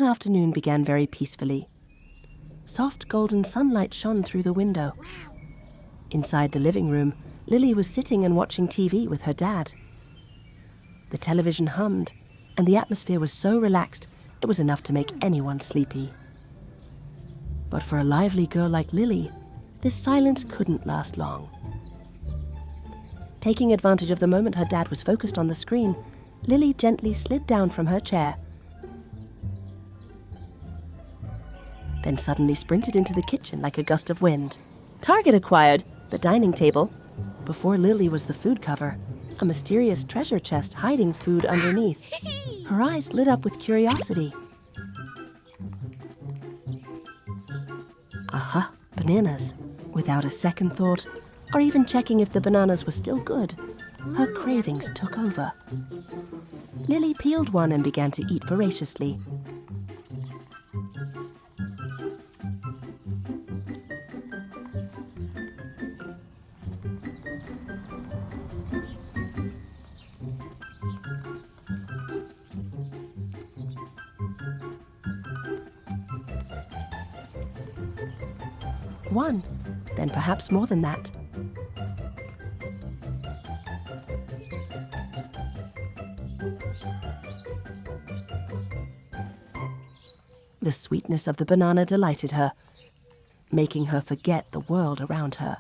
That afternoon began very peacefully. Soft golden sunlight shone through the window. Inside the living room, Lily was sitting and watching TV with her dad. The television hummed, and the atmosphere was so relaxed it was enough to make anyone sleepy. But for a lively girl like Lily, this silence couldn't last long. Taking advantage of the moment her dad was focused on the screen, Lily gently slid down from her chair, then suddenly sprinted into the kitchen like a gust of wind. Target acquired, the dining table. Before Lily was the food cover, a mysterious treasure chest hiding food underneath. Her eyes lit up with curiosity. Aha, bananas. Without a second thought, or even checking if the bananas were still good, her cravings took over. Lily peeled one and began to eat voraciously. One, then perhaps more than that. The sweetness of the banana delighted her, making her forget the world around her.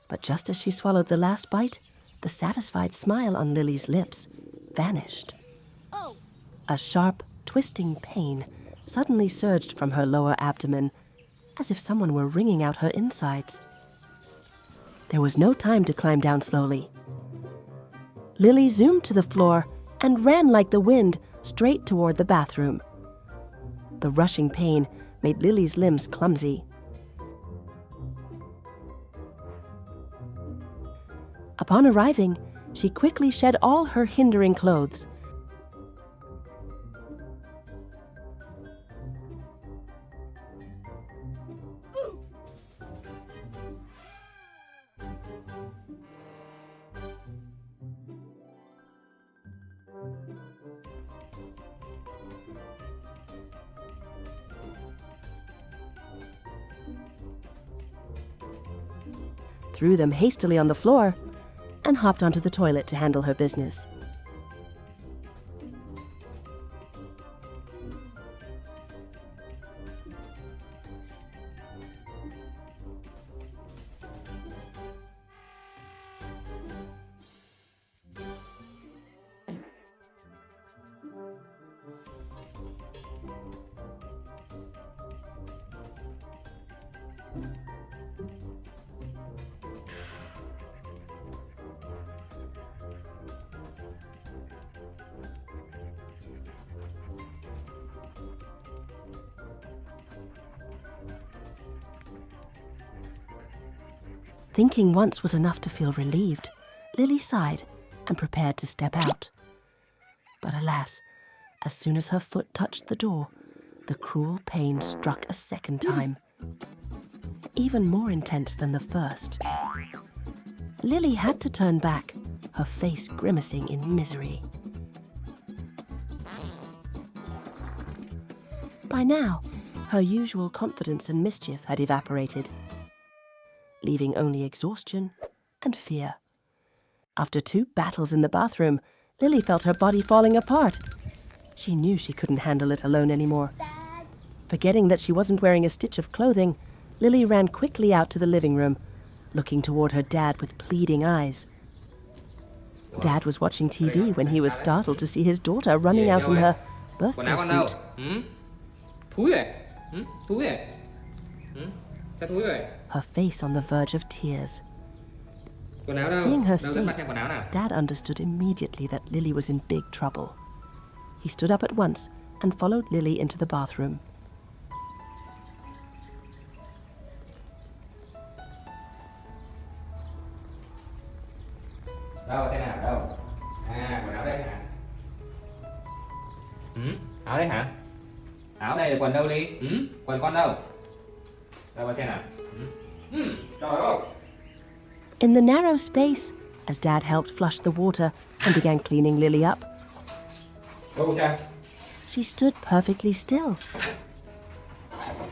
But just as she swallowed the last bite, the satisfied smile on Lily's lips vanished. Oh. A sharp, twisting pain suddenly surged from her lower abdomen, as if someone were wringing out her insides. There was no time to climb down slowly. Lily zoomed to the floor and ran like the wind straight toward the bathroom. The rushing pain made Lily's limbs clumsy. Upon arriving, she quickly shed all her hindering clothes. Threw them hastily on the floor, and hopped onto the toilet to handle her business. Thinking once was enough to feel relieved, Lily sighed and prepared to step out. But alas, as soon as her foot touched the door, the cruel pain struck a second time, even more intense than the first. Lily had to turn back, her face grimacing in misery. By now, her usual confidence and mischief had evaporated, leaving only exhaustion and fear. After 2 battles in the bathroom, Lily felt her body falling apart. She knew she couldn't handle it alone anymore. Forgetting that she wasn't wearing a stitch of clothing, Lily ran quickly out to the living room, looking toward her dad with pleading eyes. Dad was watching TV when he was startled to see his daughter running out in her birthday áo con đâu? suit. Thúi rồi. Thúi rồi. Sao thúi rồi? Her face on the verge of tears. Quần áo đâu? Seeing her Đâu, dẫn mặt state, xem quần áo nào. Dad understood immediately that Lily was in big trouble. He stood up at once and followed Lily into the bathroom. Đâu xem nào, đâu? Quần áo đây hả? Áo đây hả? Áo đây là quần đâu đi? Quần con đâu? Đâu xem nào. Trời ơi. In the narrow space, as Dad helped flush the water and began cleaning Lily up, Đâu cha? she stood perfectly still.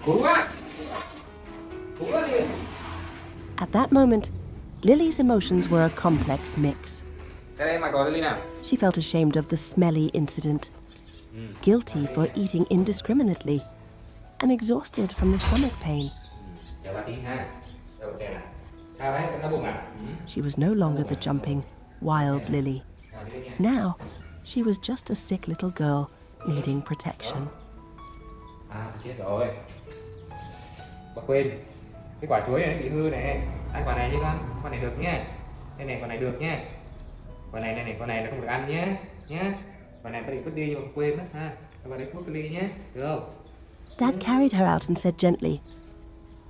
Cứu quá. Cứu quá đi. At that moment, Lily's emotions were a complex mix. Cái đây mặc đồ Lily nào? She felt ashamed of the smelly incident, guilty for eating indiscriminately, and exhausted from the stomach pain. Chờ bà tí ha. Đâu xem nào. Sao đấy? Nó bụng à? She was no longer the jumping, wild Lily. Now, she was just a sick little girl needing protection. Chết rồi. Bà quên. Cái quả chuối này nó bị hư này. Ăn quả này đi con. Quả này được nhé. Đây này, quả này được nhé. Quả này này, quả này là không được ăn nhé. Quả này bà định vứt đi nhưng mà quên mất ha. Cho bà lấy thuốc cái ly nhé. Được không? Dad carried her out and said gently,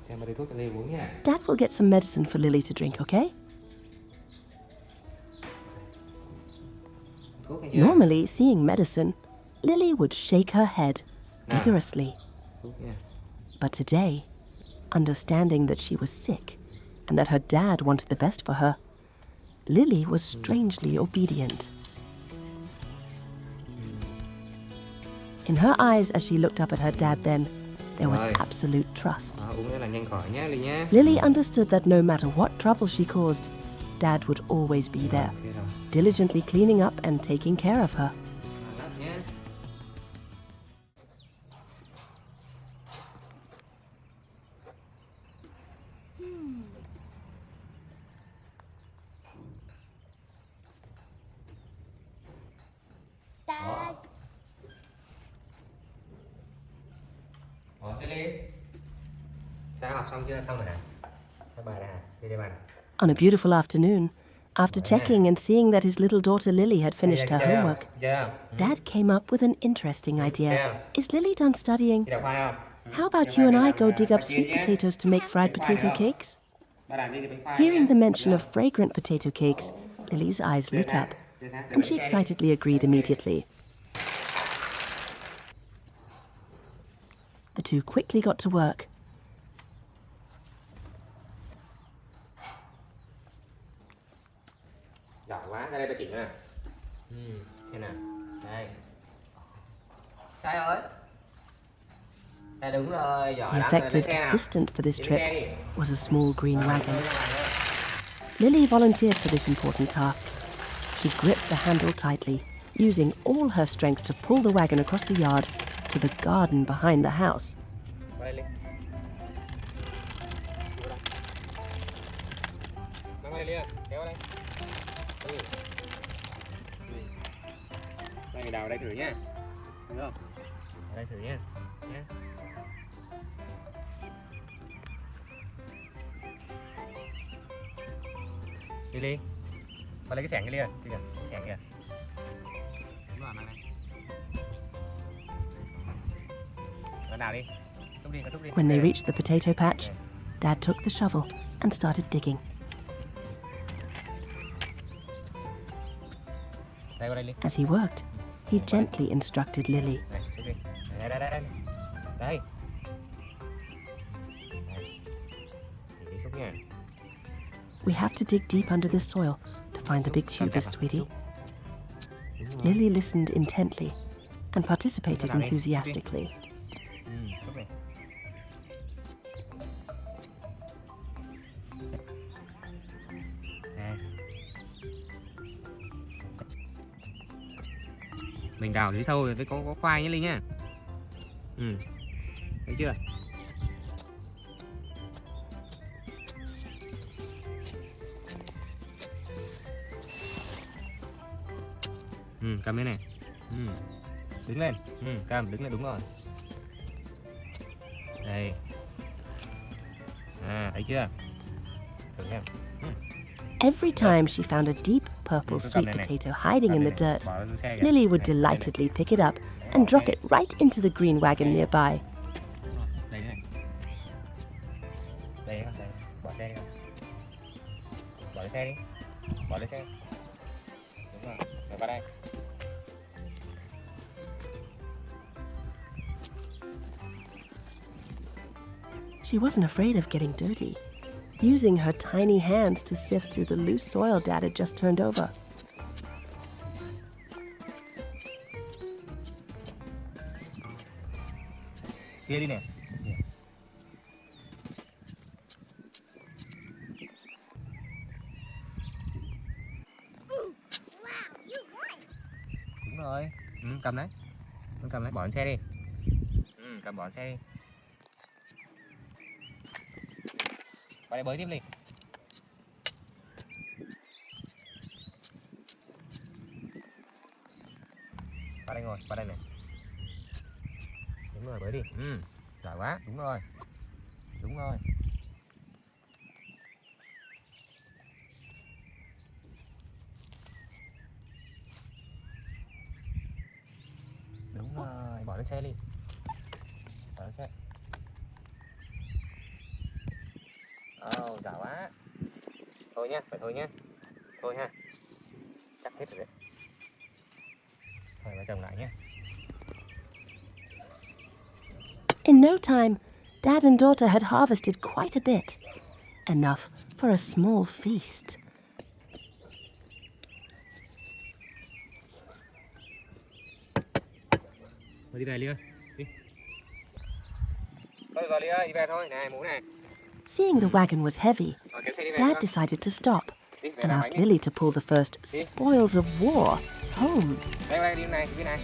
Xem bà lấy thuốc cái ly uống nhé. Dad will get some medicine for Lily to drink, okay? Thuốc này nhé. Normally, seeing medicine, Lily would shake her head vigorously. Thuốc nha. But today, understanding that she was sick and that her dad wanted the best for her, Lily was strangely obedient. In her eyes as she looked up at her dad then, there was Rồi. absolute trust. Uống nữa là nhanh khỏi nhé Ly nhé. Lily understood that no matter what trouble she caused, Dad would always be there, Ok rồi. diligently cleaning up and taking care of her. Lát nhé. Dad, Lily. Sao học xong chưa? Xong rồi hả? Sao bà ra? Đi đây bà. On a beautiful afternoon, after checking and seeing that his little daughter Lily had finished her homework, Dad came up with an interesting idea. Is Lily done studying? Đi đọc khoai không? How about you and I go dig up sweet potatoes to make fried potato cakes? Bà làm đi thì bánh khoai. Hearing the mention of fragrant potato cakes, Lily's eyes lit up, and she excitedly agreed immediately. The two quickly got to work. Giỏi quá, ra đây bà chỉnh nào. Thế nào? Đây. Sai ơi. Đây đúng rồi, giỏi The lắm. Rồi, lấy effective xe nào. assistant for this Đi trip xe đi. was a small green wagon. Ra ngoài nữa. Lily volunteered for this important task. She gripped the handle tightly, using all her strength to pull the wagon across the yard to the garden behind the house. Qua đây Ly. Vô đây. Mang qua đây Ly ơi, kéo qua đây. Đây mình đào ở đây thử nhá. Được không? Ở đây thử nhá. Nhá. Lily, qua lấy cái xẻng kia Ly, kìa, cái xẻng kìa. Đúng rồi, mang đây. Rồi đào đi. Xúc đi, xúc đi. When they reached the potato patch, Dad took the shovel and started digging. Đây qua đây Ly. As he worked, he gently instructed Lily. Đây, xúc đi. Đây, đây, đây, đây. Đây. Thì đi xúc nha. We have to dig deep under the soil to find the big tubers, sweetie. Lily listened intently and participated enthusiastically. Xúc đi. Đây. Mình đào dưới sâu rồi có khoai nhé Linh nhá. Thấy chưa? Cầm cái này. Đứng lên. Cam đứng lên, đúng rồi. Đây. Thấy chưa? Thử xem. Every time she found a deep purple sweet potato hiding in the dirt, Lily would delightedly pick it up and drop it right into the green wagon nearby. Đây này. Đây con, đây. Bỏ xe đi con. Bỏ lên xe đi. Bỏ lên xe. Đúng rồi. Rồi vào đây. She wasn't afraid of getting dirty, using her tiny hands to sift through the loose soil Dad had just turned over. Kia đi nè. Đúng rồi. Cầm đấy. Con cầm lấy, bỏ lên xe đi. Cầm bỏ lên xe đi. Qua đây bơi tiếp đi. Qua đây ngồi, qua đây này. Đúng rồi, bơi đi. Giỏi quá, đúng rồi. Đúng rồi. Đúng rồi, bỏ lên xe đi. Bỏ lên xe. Giỏi quá. Thôi nhá, phải thôi nhá. Thôi ha. Chắc hết rồi đấy. Thôi vợ chồng lại nhé. In no time, Dad and daughter had harvested quite a bit, enough for a small feast. Thôi đi về Lia, đi. Thôi được rồi Lia, đi về thôi. Này, mũ này. Seeing the wagon was heavy, Dad decided to stop and asked Lily to pull the first spoils of war home. Đây, đi này, đi này.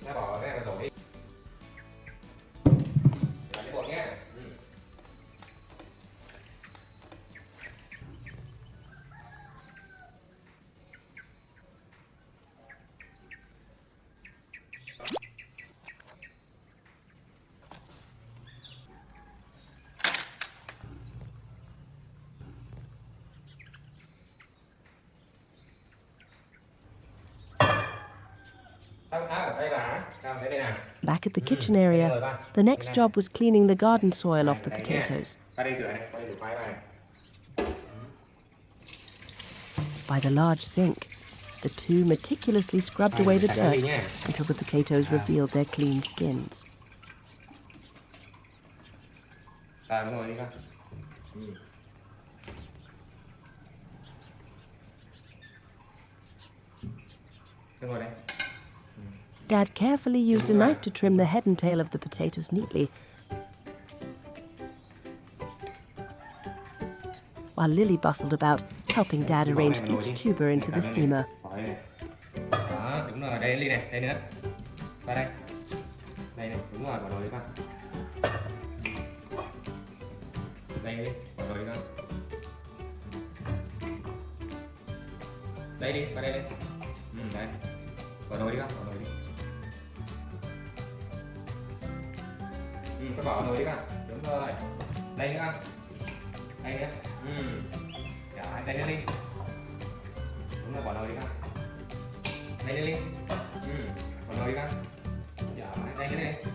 Nó bỏ cái này đổ đi. Làm cái bột nhé. Back at the kitchen area, the next job was cleaning the garden soil off the potatoes. By the large sink, the two meticulously scrubbed away the dirt until the potatoes revealed their clean skins. Dad carefully used a knife to trim the head and tail of the potatoes neatly, while Lily bustled about, helping Dad arrange each tuber into the steamer. Đó, đúng rồi, đây Lily này, đây nữa. Qua đây. Đây này, đúng rồi, bỏ nồi đi con. Đây đi, bỏ nồi đi con. Đây đi, qua đây đi. Đây. Bỏ nồi đi con, bỏ nồi đi. Con bỏ nồi đi con. Đúng rồi. Đây nữa con. Đây nữa. Rồi, đây nữa đi. Đúng rồi, bỏ nồi đi con. Đây nữa đi. Bỏ nồi đi con. Rồi, đây nữa đi.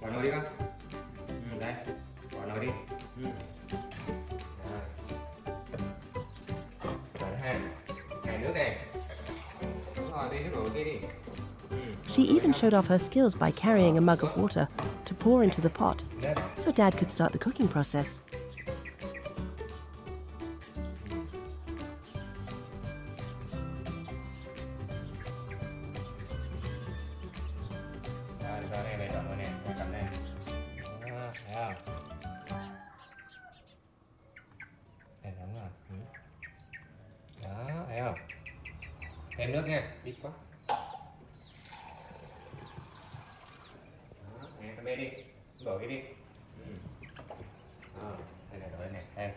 Bỏ nồi đi con. Đây. Bỏ nồi đi. Rồi. Rồi ha. Này nước này. Đúng rồi, đi nước đổ kia đi. She even showed off her skills by carrying a mug of water to pour into the pot, so Dad could start the cooking process. thêm nước nha, ít quá. Đó, nè, cái bê đi, đổ cái đi. Đây này, đổ đây này, đây,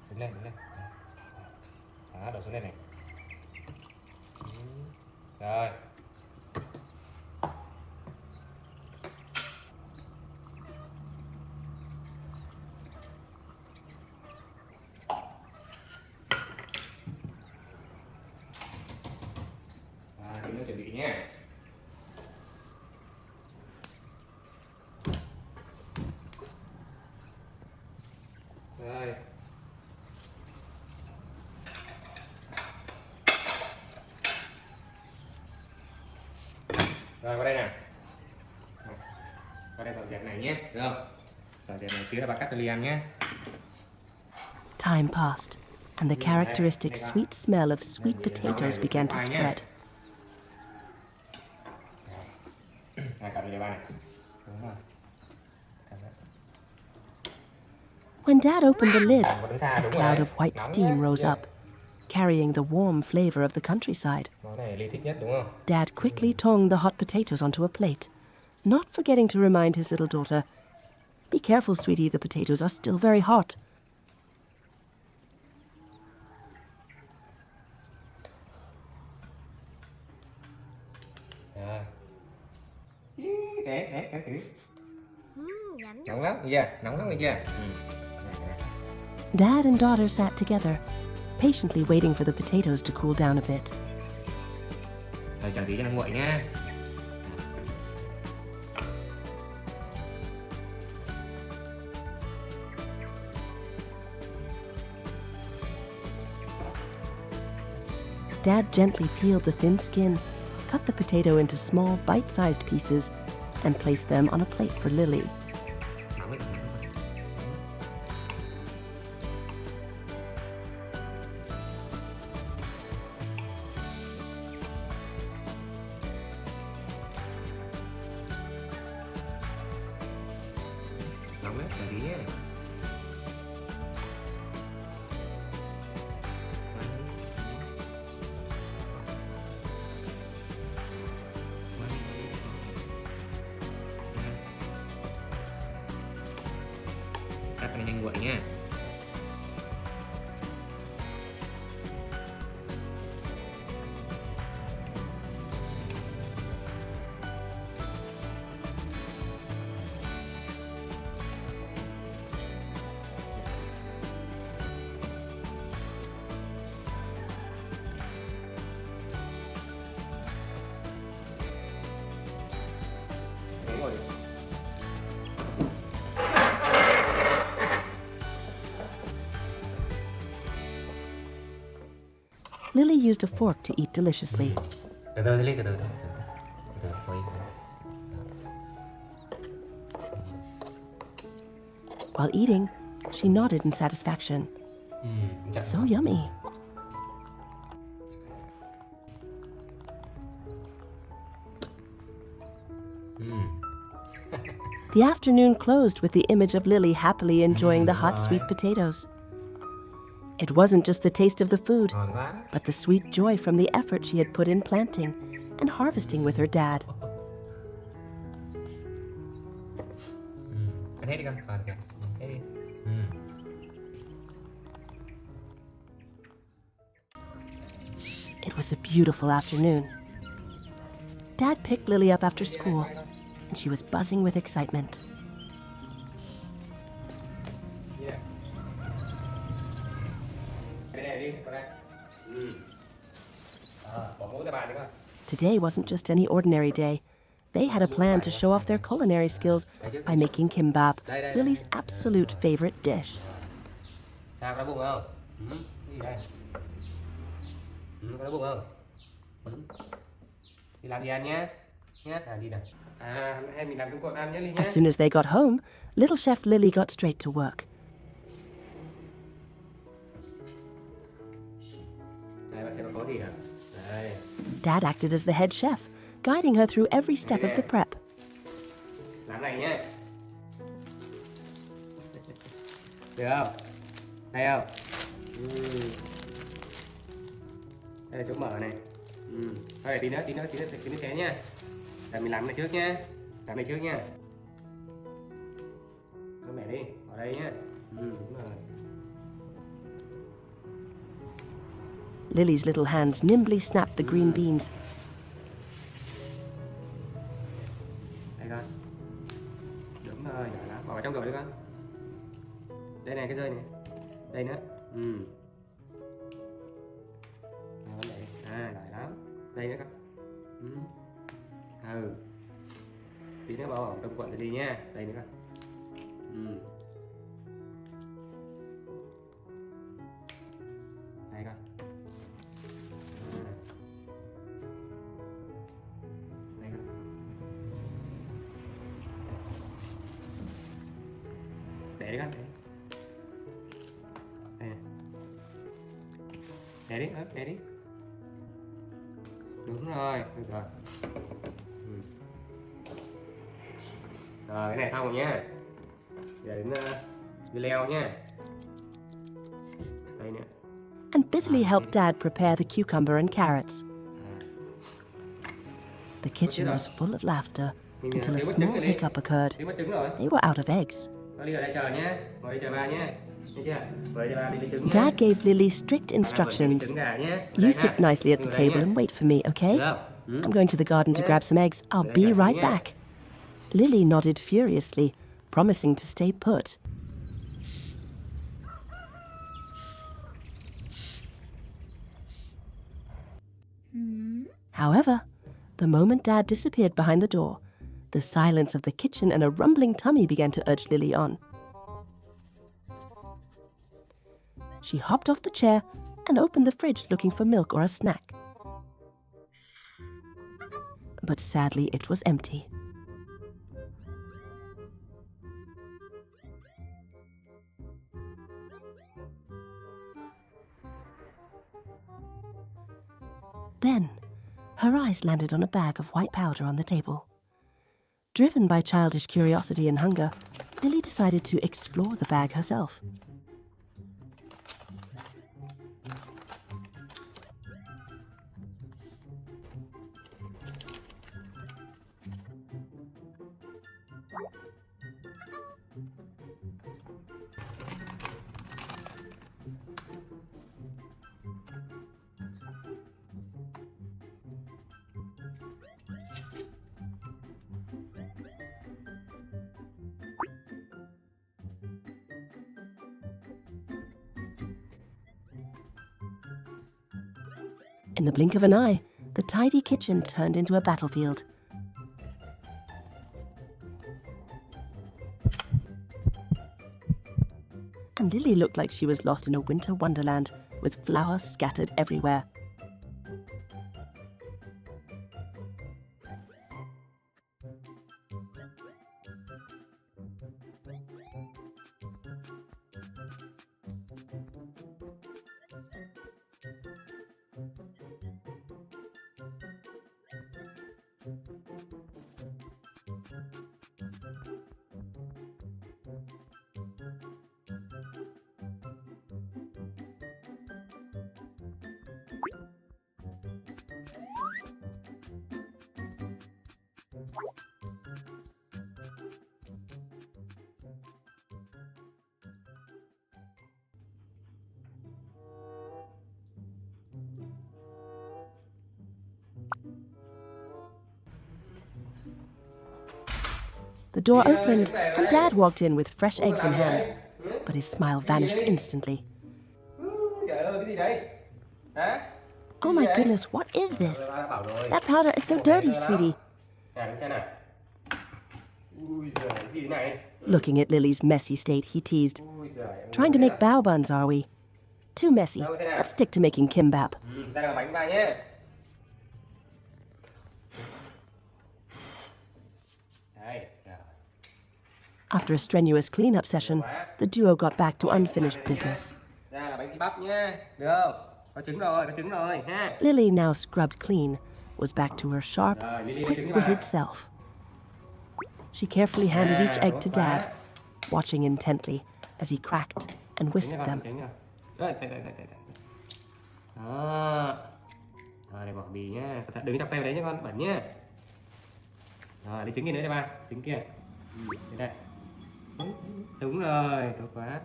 đứng lên, đứng lên. Đó, đổ xuống đây này. Rồi. Thì nước chuẩn bị nhé. Rồi. Rồi qua đây nè. Qua đây dọn dẹp này nhé, được không? Dọn dẹp này xíu là bà cắt cho Ly ăn nhé. Time passed, and the characteristic sweet smell of sweet potatoes began to spread. When Dad opened the lid, a cloud of white steam rose up, carrying the warm flavor of the countryside. Món này Ly thích nhất đúng không? Dad quickly toned the hot potatoes onto a plate, not forgetting to remind his little daughter, "Be careful, sweetie, the potatoes are still very hot." Rồi. Đấy. Nóng lắm, thấy chưa? Nóng lắm, thấy chưa? Dad and daughter sat together, patiently waiting for the potatoes to cool down a bit. Rồi chờ tí cho nó nguội nhá. Dad gently peeled the thin skin, cut the potato into small, bite-sized pieces, and placed them on a plate for Lily. Nóng ấy. Nóng đấy, chờ tí nhé. Cắt cái này nhanh nguội nha. Đấy rồi. Lily used a fork to eat deliciously. Từ từ Ly, từ từ. While eating, she nodded in satisfaction. So yummy. The afternoon closed with the image of Lily happily enjoying the hot, sweet potatoes. It wasn't just the taste of the food, Ngon quá. but the sweet joy from the effort she had put in planting and harvesting with her dad. Ăn hết đi con, còn kìa. Hết đi. It was a beautiful afternoon. Dad picked Lily up after school, and she was buzzing with excitement. Cái này đi, con đây. Bỏ mũ cho bạn đi con. Today wasn't just any ordinary day. They had a plan to show off their culinary skills by making kimbap, Lily's absolute favorite dish. Sao, có đói bụng không? Gì đây? Có đói bụng không? Đi làm gì ăn nhé. Đi nào. Hay mình làm chung cột ăn nhé Ly nhé. As soon as they got home, little chef Lily got straight to work. Đây, bạn xem có gì nào. Đây. Dad acted as the head chef, guiding her through every step of the prep. Làm này nhé. Được không? Hay không? Đây là chỗ mở này. Thôi để tí nữa xé nha. Để mình làm này trước nha. Làm này trước nha. Nó mẹ đi, ở đây nhá. Đúng rồi. Lily's little hands nimbly snapped the green beans. Đây con. Đúng rồi, nhỏ lắm. Bỏ vào trong rồi đi con. Đây này, cái rơi này. Đây nữa. Rồi, đây. Giỏi lắm. Đây nữa con. Tí nữa bỏ vào tông cuộn rồi đi nha. Đây nữa con. Đây con. Đây con. Để đi con. Đây. Để đi, để đi. Đúng rồi, được rồi. Rồi, cái này xong rồi nhá. Giờ đến dưa leo nhá. Đây nè. And busily helped Dad prepare the cucumber and carrots. The kitchen was full of laughter until a small hiccup occurred. They were out of eggs. Dad gave Lily strict instructions. You sit nicely at the table and wait for me, okay? I'm going to the garden to grab some eggs. I'll be right back. Lily nodded furiously, promising to stay put. However, the moment Dad disappeared behind the door, the silence of the kitchen and a rumbling tummy began to urge Lily on. She hopped off the chair and opened the fridge looking for milk or a snack. But sadly, it was empty. Then, her eyes landed on a bag of white powder on the table. Driven by childish curiosity and hunger, Lily decided to explore the bag herself. In the blink of an eye, the tidy kitchen turned into a battlefield. And Lily looked like she was lost in a winter wonderland with flowers scattered everywhere. The door opened and Dad walked in with fresh eggs in hand, but his smile vanished instantly. Oh my goodness, what is this? That powder is so dirty, sweetie. Looking at Lily's messy state, he teased. Trying to make bao buns, are we? Too messy. Let's stick to making kimbap. After a strenuous clean-up session, the duo got back to unfinished business. Lily, now scrubbed clean, was back to her sharp, quick-witted self. She carefully handed each egg to Dad, watching intently as he cracked and whisked them. Rồi này bỏ bì nhá, cẩn thận đừng chọc tay vào đấy nhá con, bẩn nhá. Rồi lấy trứng kia nữa cho ba, trứng kia. Đây đây. Đúng rồi, tốt quá.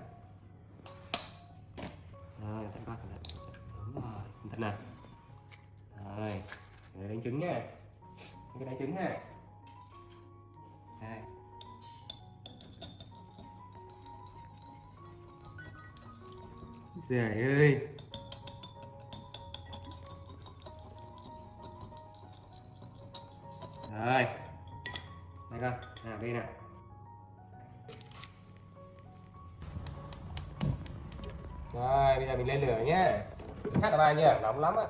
Rồi cẩn thận con, cẩn thận. Đúng rồi, cẩn thận nào. Rồi, đánh trứng nhá. Cái đánh trứng ha. Đây. Giời ơi. Rồi. Đây con, nào đây nào. Rồi, bây giờ mình lên lửa nhé. Sát vào ba nhá, nóng lắm á.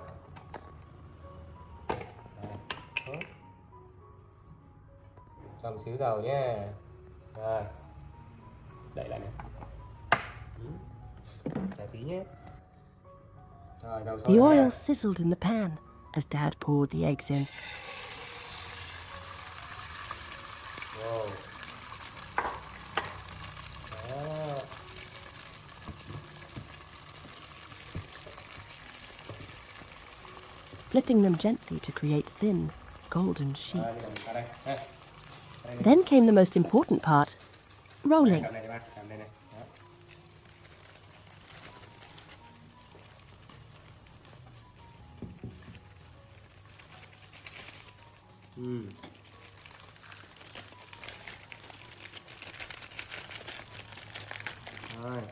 Cho một xíu dầu nhé. Rồi. Đậy lại này. Chả tí nhé. Rồi, dầu sôi The rồi oil nha. sizzled in the pan as Dad poured the eggs in. Wow. Đó. Flipping them gently to create thin, golden Rồi, sheets. bây giờ mình vào đây. Ha. Đây này. Then came the most important part, rolling. Cầm này cho ba, cầm đây này. Đó. Rồi.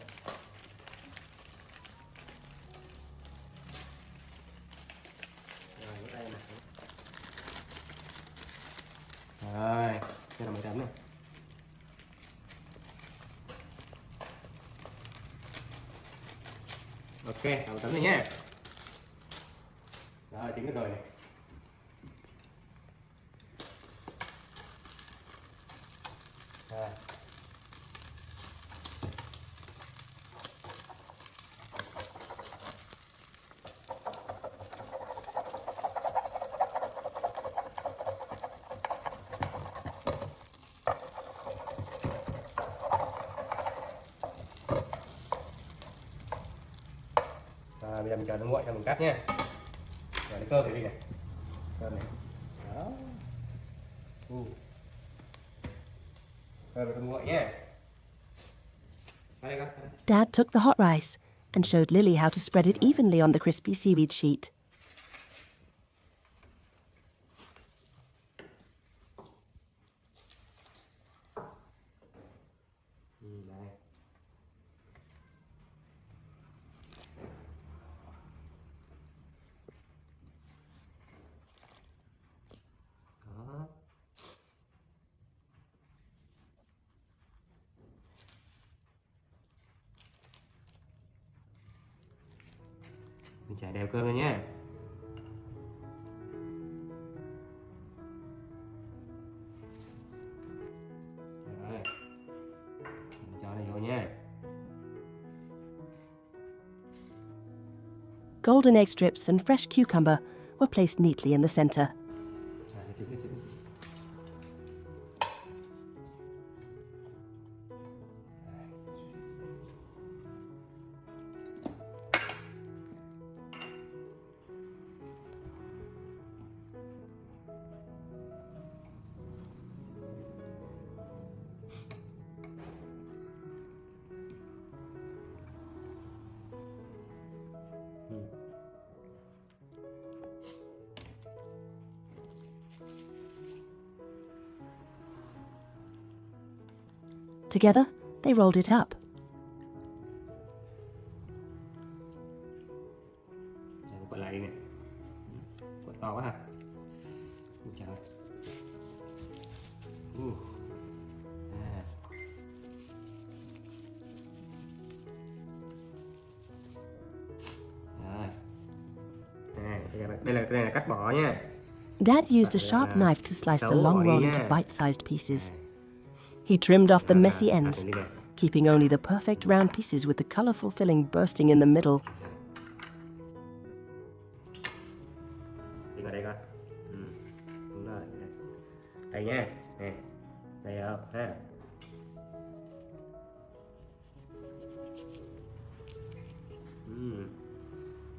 Rồi, tay này. Rồi, đây là mấy tấm này. Ok, làm tấm này nhé. Rồi, chính được rồi này. Rồi. Rồi, bây giờ mình chờ nó nguội cho mình cắt nhé. Rồi lấy cơm này đi này. Cơm này. Đó. Cơm nguội nhé. Đây con. Dad took the hot rice and showed Lily how to spread it evenly on the crispy seaweed sheet. Đây. Đó. Mình trải đều cơm lên nhé. Rồi. Mình cho này vô nhé. Golden egg strips and fresh cucumber were placed neatly in the center. Rồi, lấy trứng, lấy trứng. Together, they rolled it up. Đây, cuộn lại đi nè. Cuộn to quá hả? Ui trời ơi. À. Rồi. Đây là cắt bỏ nha. Dad used a sharp knife to slice the long roll into bite-sized pieces. He trimmed off the messy ends, keeping only the perfect round pieces with the colorful filling bursting in the middle. Đi vào đây con. Đúng rồi. Đây nha. Nè. Đây không? Ha.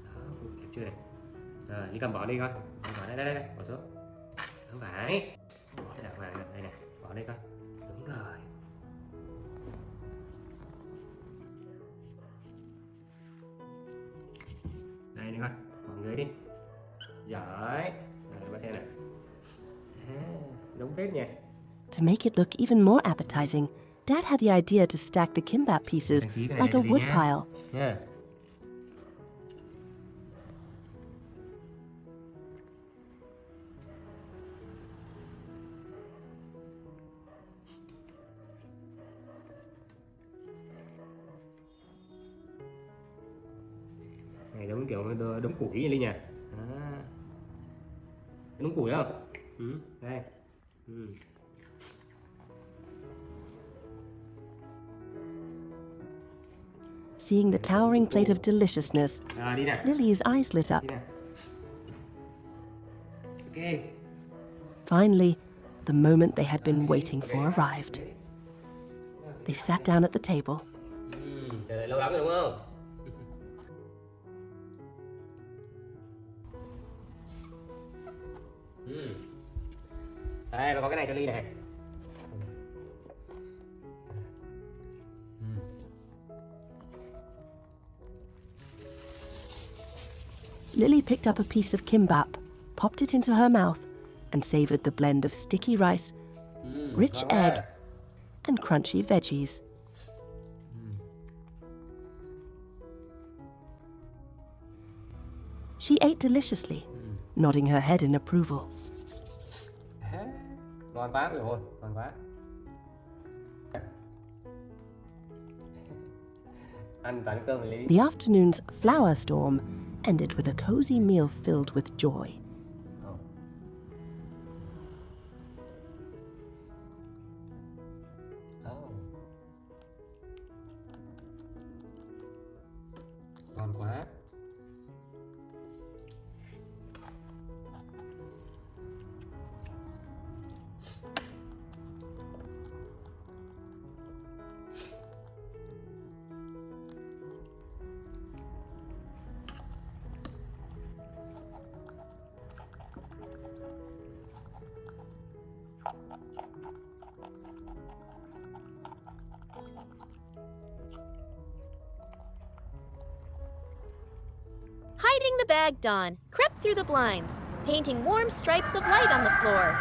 Đó, đẹp chưa này? Rồi. Đi cầm bỏ đi coi. Bỏ đây, bỏ xuống. Không phải. Cái đàng hoàng đây nè, bỏ đây coi. Đúng rồi. Đây đi coi, bỏ dưới đi. Giỏi. Rồi bác xem nè. Đúng phết nha. To make it look even more appetizing, Dad had the idea to stack the kimbap pieces like a wood pile. Nha. Này giống kiểu đống củi vậy Linh nhỉ? Đống củi không? Đây. Seeing the towering plate of deliciousness, Đi nè. Lily's eyes lit up. Đi nè. Ok. Finally, the moment they had been waiting for arrived. They sat down at the table. Chờ đợi lâu lắm rồi đúng không? Đây, nó có cái này cho Ly này. Lily picked up a piece of kimbap, popped it into her mouth, and savored the blend of sticky rice, rich egg, and crunchy veggies. She ate deliciously, nodding her head in approval. Ngon quá rồi, ngon quá. Ăn toàn cơm với Ly. The afternoon's flower storm ended with a cozy meal filled with joy. Ngon quá. Hiding the bag, Dawn crept through the blinds, painting warm stripes of light on the floor.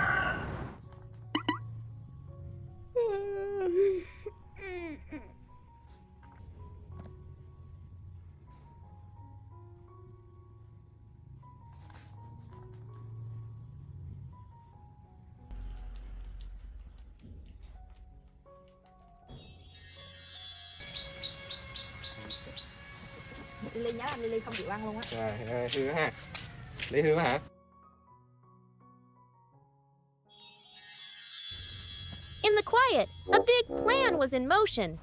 Lily nhớ là Lily không chịu ăn luôn á. Rồi, hư ha. Lấy hư hả? In the quiet, a big plan was in motion.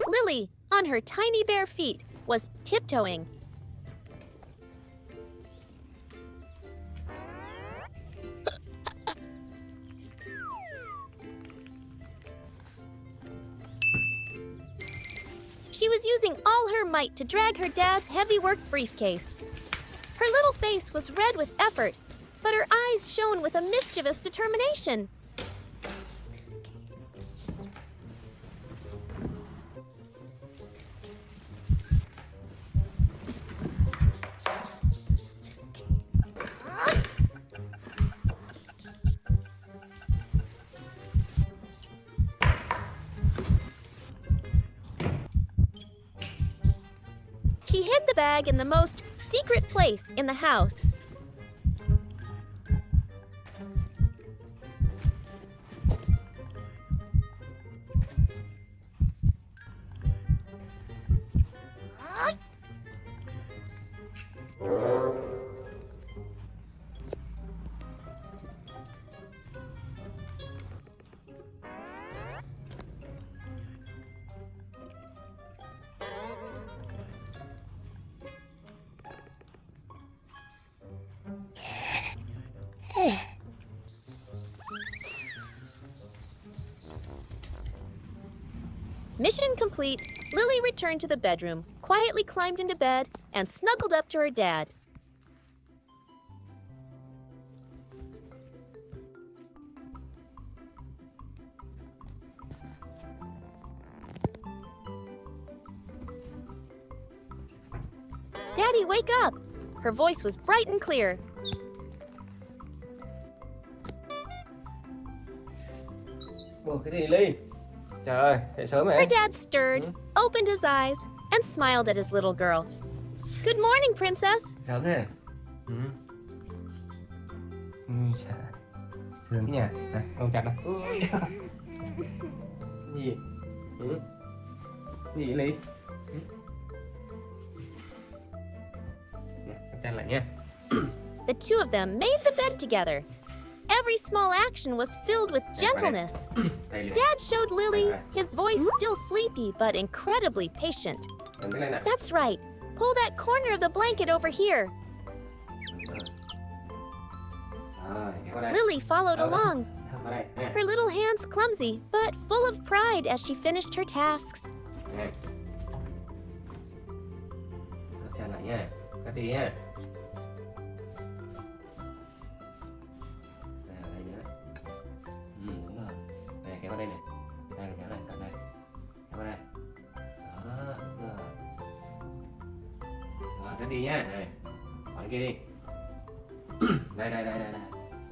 Lily, on her tiny bare feet, was tiptoeing. She was using all her might to drag her dad's heavy work briefcase. Her little face was red with effort, but her eyes shone with a mischievous determination. She hid the bag in the most secret place in the house. Mission complete, Lily returned to the bedroom, quietly climbed into bed, and snuggled up to her dad. Daddy, wake up! Her voice was bright and clear. Ủa, cái gì Ly? Trời ơi, dậy sớm vậy? Her dad stirred, opened his eyes, and smiled at his little girl. Good morning, princess. Sớm thế? Ừ. Trời ơi. Sướng thế nhỉ? Này, ôm chặt nào. Ui. Gì? Ừ. Gì vậy Ly? Ừ. Nè, ôm chặt lại nha. The two of them made the bed together. Every small action was filled with gentleness. Đây Ly. Dad showed Lily, his voice still sleepy but incredibly patient. Cầm cái này nè. That's right. Pull that corner of the blanket over here. Rồi, kéo vào đây. Lily followed along, Kéo vào đây. Nè. her little hands clumsy but full of pride as she finished her tasks. Nè. Ôm chặt lại nha. Cắt đi nha. Đây nữa. Đúng rồi. Này, kéo vào đây này. Đây, kéo này, cắt đây. Kéo vào đây. Đó, đúng rồi. Rồi, cắt đi nhá. Này. Bỏ cái kia đi. Đây.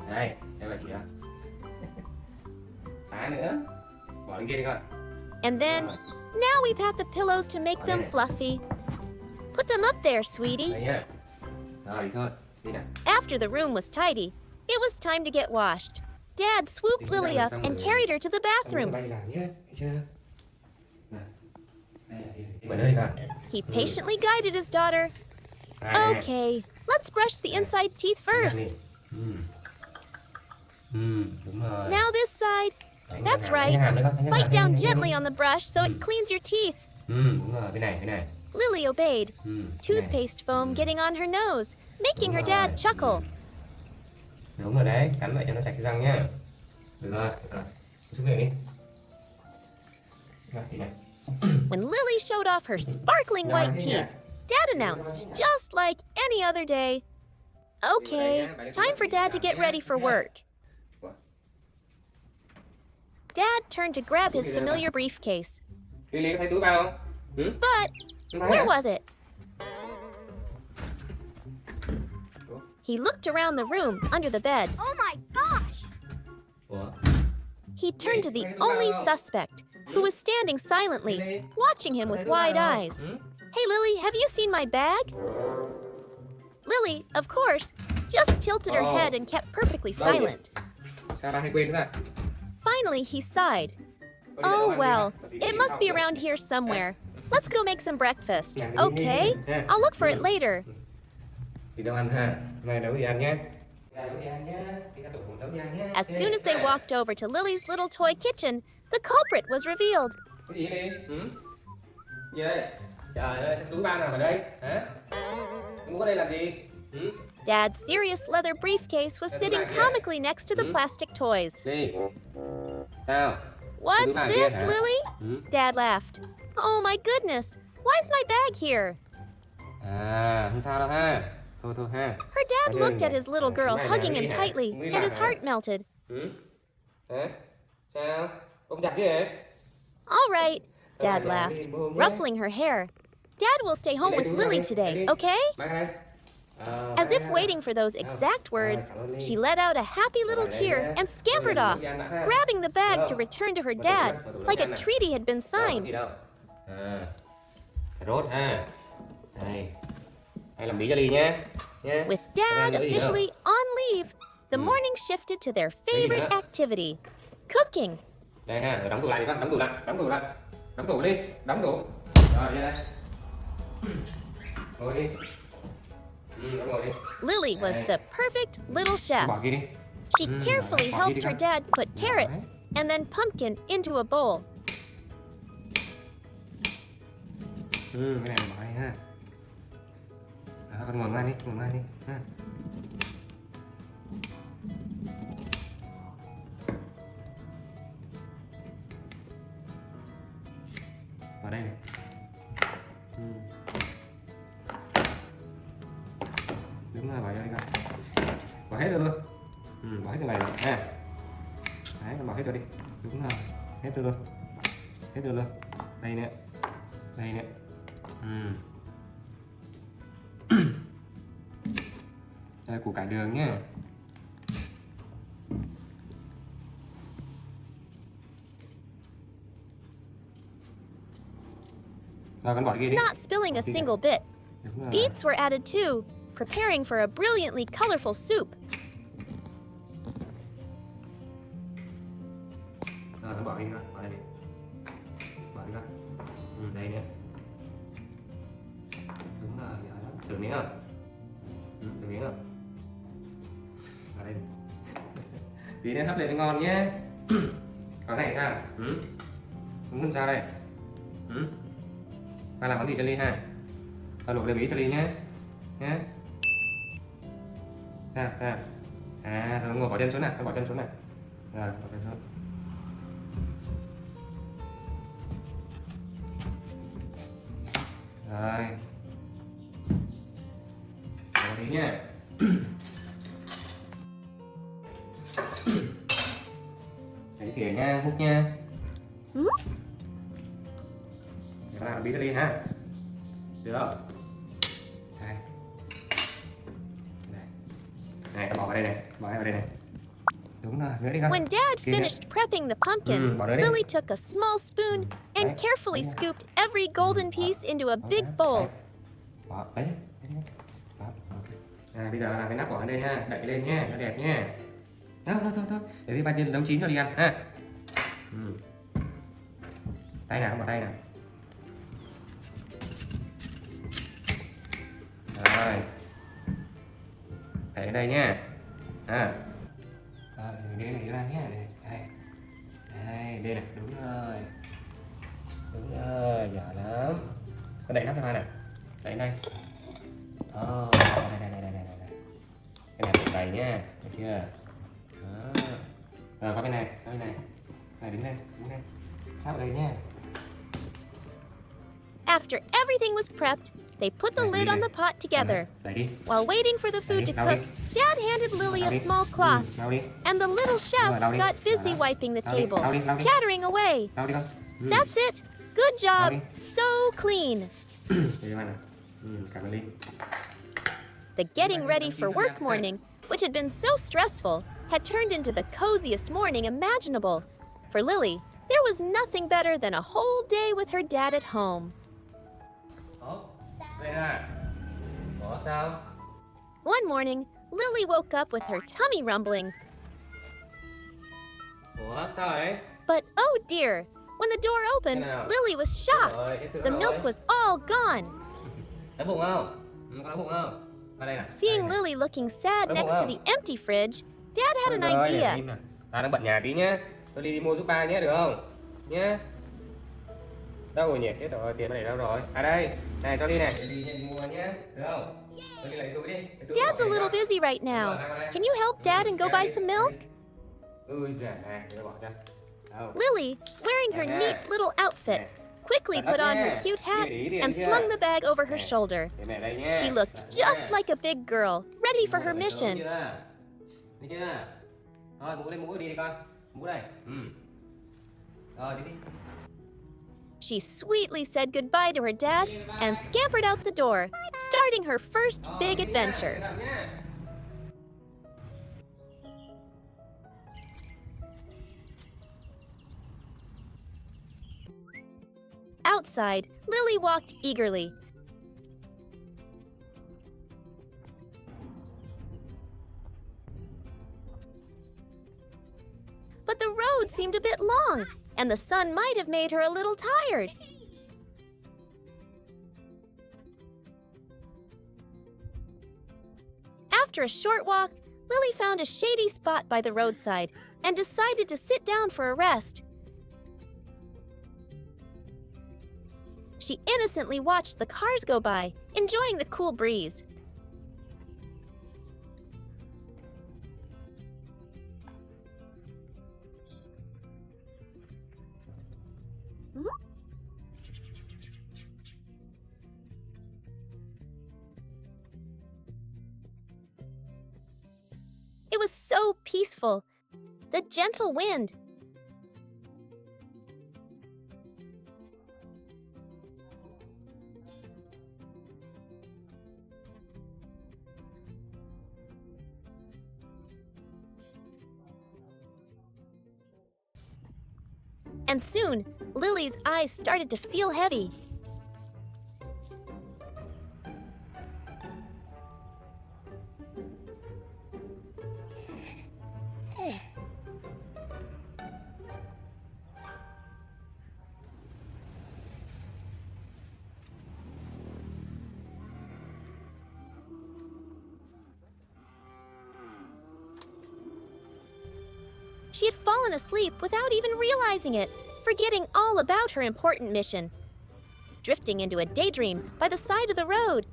Đây, đây bà chị ạ. Phá nữa. Bỏ cái kia đi con. And then, Rồi, now we pat the pillows to make them fluffy. Put them up there, sweetie. đây nhá. Rồi, đi thôi. Đi nào. After the room was tidy, it was time to get washed. Dad swooped Lily up and carried her to the bathroom. Bay làm nhé. Thấy chưa? Nào. Đây, đi vào đây con. He patiently guided his daughter. Đây, đây. Okay, let's brush the inside teeth first. Đúng rồi. Now this side. Đánh That's cái hàm, đánh cái hàm nữa con, đánh cái Bite hàm, down đánh cái hàm. gently on the brush so it cleans your teeth. Đúng rồi, bên này. Lily obeyed, Này. toothpaste foam getting on her nose, making her dad chuckle. Đúng rồi đấy, cắn vậy cho nó sạch cái răng nhá. Được rồi. Xuống về đi. Rồi, đi này. When Lily showed off her sparkling white teeth, Dad announced, just like any other day, "Okay, time for Dad to get ready for work." Dad turned to grab his familiar briefcase. Lily có thấy túi bao không? But Không thấy where à? was it? He looked around the room under the bed. Oh my gosh! Ủa? He turned to the only suspect, who was standing silently, watching him with wide eyes. Hey, Lily, have you seen my bag? Lily, of course, just tilted her head and kept perfectly silent. Sao ba hay quên thế à? Finally, he sighed. Oh, well, it must be around here somewhere. Let's go make some breakfast. Okay? I'll look for it later. Đi đâu ăn ha? Này nấu gì ăn nhé. Nấu gì ăn nhé. Đi ra tủ nấu gì ăn nhé. As soon as they walked over to Lily's little toy kitchen, the culprit was revealed. Cái gì đi? Gì đây? Trời ơi, sao túi bao nào ở đây? Hả? Muốn có đây làm gì? Dad's serious leather briefcase was sitting comically next to the plastic toys. Đi. Sao? What's this, Lily? Dad laughed. Oh my goodness, why's my bag here? À, không sao đâu ha. Thôi ha. Her dad looked at his little girl, hugging him tightly, and his heart melted. Hả? Sao? Ôm chặt chứ hả? All right, Dad laughed, ruffling her hair. Dad will stay home with Lily today, okay? Bye đây. As if waiting for those exact words, she let out a happy little cheer and scampered off, grabbing the bag to return to her dad, like a treaty had been signed. À, cà rốt ha. Đây. Đây làm bí cho Ly nhé. With Dad officially on leave, the morning shifted to their favorite activity, cooking. Đây ha, rồi đóng tủ lại đi con, đóng tủ lại. Đóng tủ đi, đóng tủ. Rồi, đi đây. Ngồi đi. Ngồi đi. Lily was the perfect little chef. Bỏ kia đi. She carefully helped her dad put carrots and then pumpkin into a bowl. Cái này bỏ đây ha. Đó, con ngồi ngoan đi ha. Vào đây này. Đúng rồi, bỏ vô đây con. Bỏ hết rồi luôn. Bỏ hết cái này rồi ha. Đấy, con bỏ hết rồi đi. Đúng rồi, hết rồi luôn. Đây nữa. Đây củ cải đường nhé. Rồi con bỏ cái kia đi. Not spilling a single bit. Đúng rồi. Beets were added too, preparing for a brilliantly colorful soup. Rồi con bỏ đi nữa, bỏ đây đi. Bỏ đi nữa. Đây nữa. Đúng rồi, giờ đó. Thử miếng không? Thử miếng không? Ở đây. Tí nữa hấp lên cho ngon nhé. Có này sao? Không cần sao đây? Ba làm món gì cho Ly ha? Ba luộc lấy bí cho Ly nhé. Nhé. Sao? Sao? À, rồi ngồi bỏ chân xuống này, bỏ chân xuống này. Rồi, bỏ chân xuống. Rồi. Bỏ tí nhé. Lấy thìa nha, múc nha. Để làm bí cho Ly ha. Được không? Đây. Đây. Này, bỏ vào đây này, bỏ vào đây này. Đúng rồi, nữa đi con. When Dad Kia. finished prepping the pumpkin, bỏ nữa đi. Lily took a small spoon and Đấy, carefully đấy. scooped every golden piece into a big bowl. Bỏ, đấy. Đó. À, bây giờ làm cái nắp bỏ ở đây ha, đậy lên nha, nó đẹp nha. Thôi. Để đi ba chân nấu chín cho đi ăn ha. Tay nào, bỏ tay nào. Rồi. Để đây nha. Rồi, đây này ra nhé. Đây này, đúng rồi. Đúng rồi, giỏi lắm. Con đậy nắp cho ba nè. Đậy đây. Đây. Cái này phải đầy nha, được chưa? Đó. Rồi qua bên này, Này đứng đây. Sát vào đây nha. After everything was prepped, they put the lid on the pot together. Đẩy đi. While waiting for the food to cook, Dad handed Lily a small cloth, Lau đi. and the little chef got busy wiping the table, chattering away. Lau đi con. That's it. Good job. So clean. Đây cho ba nào. Cảm ơn Ly. The getting ready for work morning, which had been so stressful, had turned into the coziest morning imaginable. For Lily, there was nothing better than a whole day with her dad at home. Đây nè. Ủa sao? One morning, Lily woke up with her tummy rumbling. Ủa sao ấy? But oh dear, when the door opened, Lily was shocked. The milk was all gone. Đói bụng không? Con đói bụng không? Vào đây nè. Seeing Lily looking sad next to the empty fridge, Dad had an idea. Ta đang bận nhà tí nhé. Tôi đi mua giúp ba nhé, được không? Nhé. Đâu rồi nhỉ? Chết rồi, tiền này đâu rồi? À đây. Này cho đi này. Đi mua nhé, được không? Tôi đi lấy túi đi. Dad's a little busy right now. Can you help Dad and go buy some milk? Ui giời này, để bỏ cho. Đâu? Lily, wearing her neat little outfit, quickly put on her cute hat and slung the bag over her shoulder. Để mẹ đây nhé. She looked just like a big girl, ready for her mission. Thấy chưa? Rồi, mũ lên mũ đi con. Mũ đây. Rồi, đi. She sweetly said goodbye to her dad and scampered out the door, starting her first big adventure. Outside, Lily walked eagerly. But the road seemed a bit long, and the sun might have made her a little tired. After a short walk, Lily found a shady spot by the roadside and decided to sit down for a rest. She innocently watched the cars go by, enjoying the cool breeze. It was so peaceful. The gentle wind. And soon, Lily's eyes started to feel heavy. She had fallen asleep without even realizing it, forgetting all about her important mission. Drifting into a daydream by the side of the road.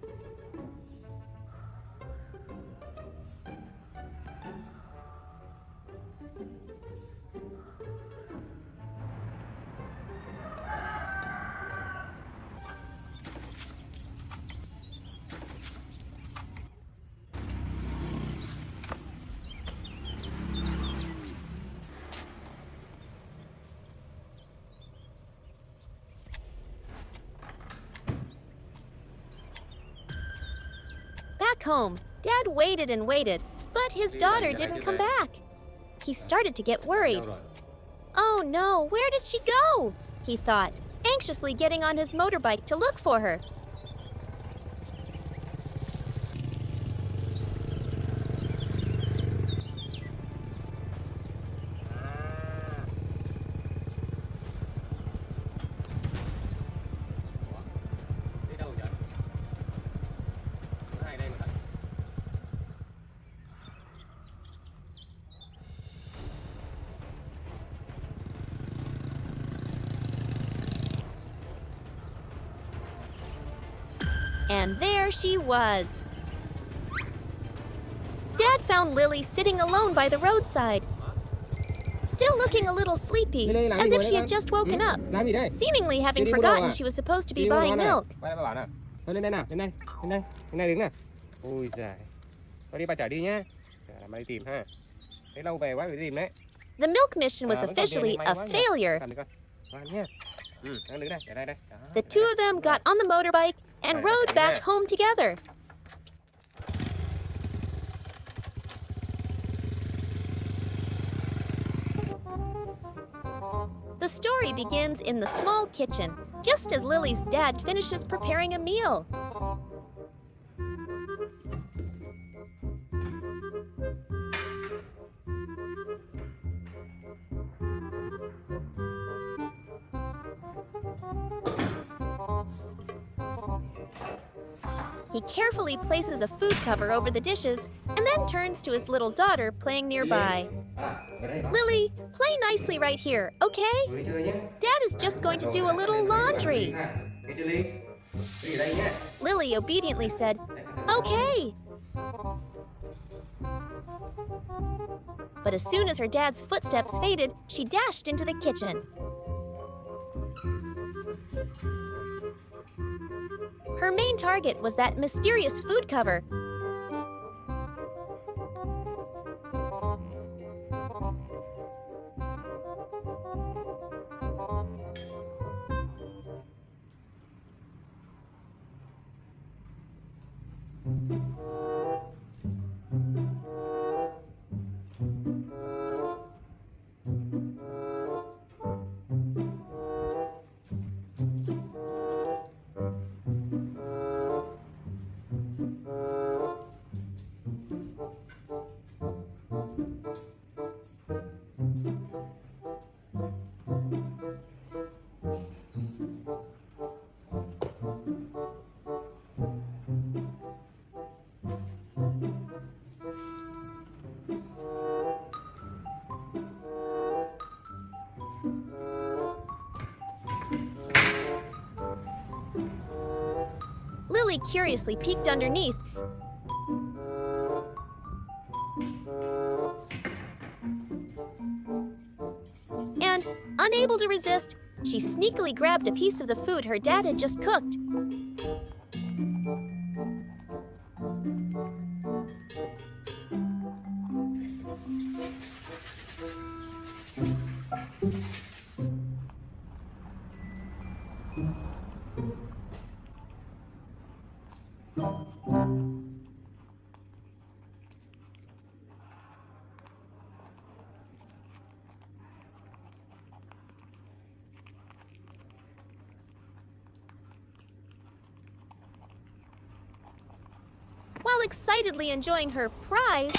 Back home, Dad waited and waited, but his daughter didn't come back. He started to get worried. Oh no, where did she go? He thought, anxiously getting on his motorbike to look for her. Đi đâu vậy? Có ai đây mà thật? And there she was. Dad found Lily sitting alone by the roadside, still looking a little sleepy, as if she had just woken up, Làm gì đây? seemingly having Đi mua đồ forgotten à? she was supposed to be Đi mua đồ buying nào? milk. Quay lại bà bảo nào. Thôi lên đây nào, lên đây, đứng nào. Ui giời. Thôi đi bà chở đi nhá. Làm bà đi tìm ha. Thế lâu về quá phải đi tìm đấy. The milk mission was Vẫn còn tiền officially thì may a quá nhỉ. failure. Cầm đi con. Ngoan nhá. Đang đứng đây, để đây. Đó, The để two đây. of them got on the motorbike and Right, rode okay, back yeah. home together. The story begins in the small kitchen, just as Lily's dad finishes preparing a meal. He carefully places a food cover over the dishes and then turns to his little daughter playing nearby. À, về đây đó. Lily, play nicely right here, okay? Ngồi đi chơi nhé. Dad is just going to do a little laundry. Nghe chưa Ly? Đi ở đây nhé. Lily obediently said, okay. But as soon as her dad's footsteps faded, she dashed into the kitchen. Her main target was that mysterious food cover. Lily curiously peeked underneath and, unable to resist, she sneakily grabbed a piece of the food her dad had just cooked. excitedly enjoying her prize,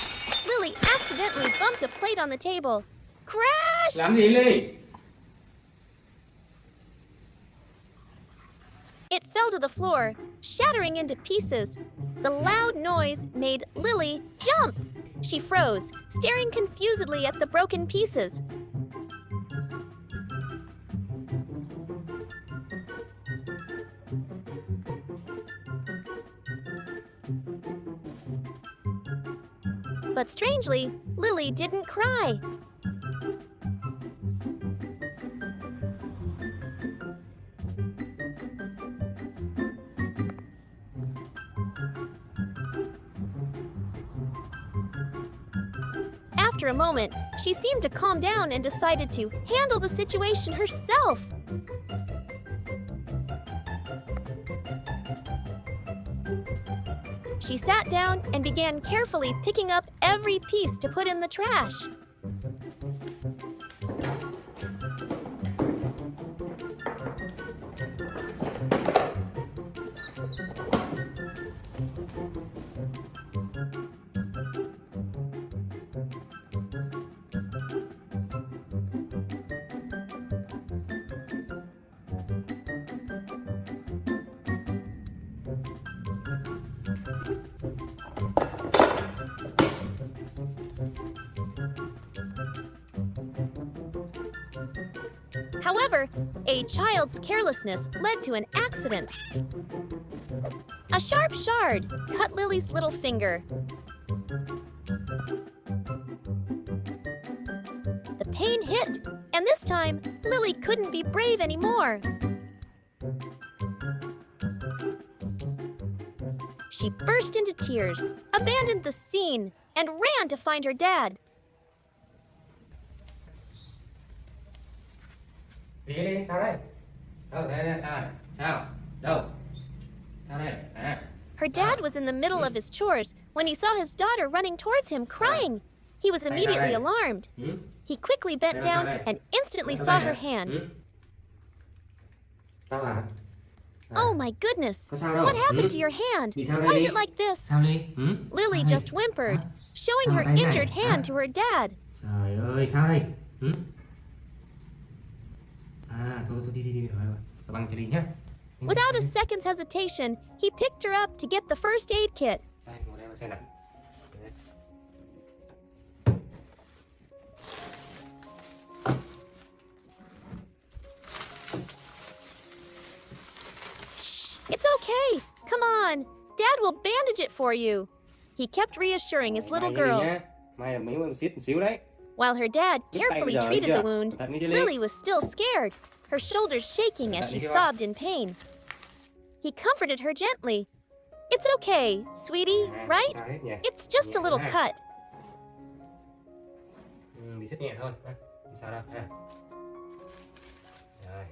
Lily accidentally bumped a plate on the table. Crash! Làm gì Lily? It fell to the floor, shattering into pieces. The loud noise made Lily jump. She froze, staring confusedly at the broken pieces. But strangely, Lily didn't cry. After a moment, she seemed to calm down and decided to handle the situation herself. She sat down and began carefully picking up every piece to put in the trash. However, a child's carelessness led to an accident. A sharp shard cut Lily's little finger. The pain hit, and this time, Lily couldn't be brave anymore. She burst into tears, abandoned the scene, and ran to find her dad. Gì đi, sao đây? Đâu, đây, sao này? Sao? Đâu? Sao đây? À. Her dad was in the middle of his chores when he saw his daughter running towards him, crying. He was immediately alarmed. He quickly bent down and instantly saw her hand. Sao hả? Oh my goodness! Có sao đâu? What happened to your hand? Bị sao đây Why is Ly? it like this? Sao Ly? Lily Sao đây? just whimpered, showing Sao her tay này? injured hand to her dad. Trời ơi, sao đây? À, thôi đi rồi. Tao băng cho đi nhá. Without a second's hesitation, he picked her up to get the first aid kit. Đây, ngồi đây mà xem nào. It's okay. Come on. Dad will bandage it for you. He kept reassuring his little girl. Mai là mấy một xíu đấy. While her dad carefully treated the wound, Cẩn thận nghe chưa, Ly? Lily was still scared, her shoulders shaking as she sobbed in pain. He comforted her gently. It's okay, sweetie, right? Sao hết nhỉ? It's just a little Nhẹ cut. Bị sứt nhẹ thôi. Không sao đâu. Ha. Rồi.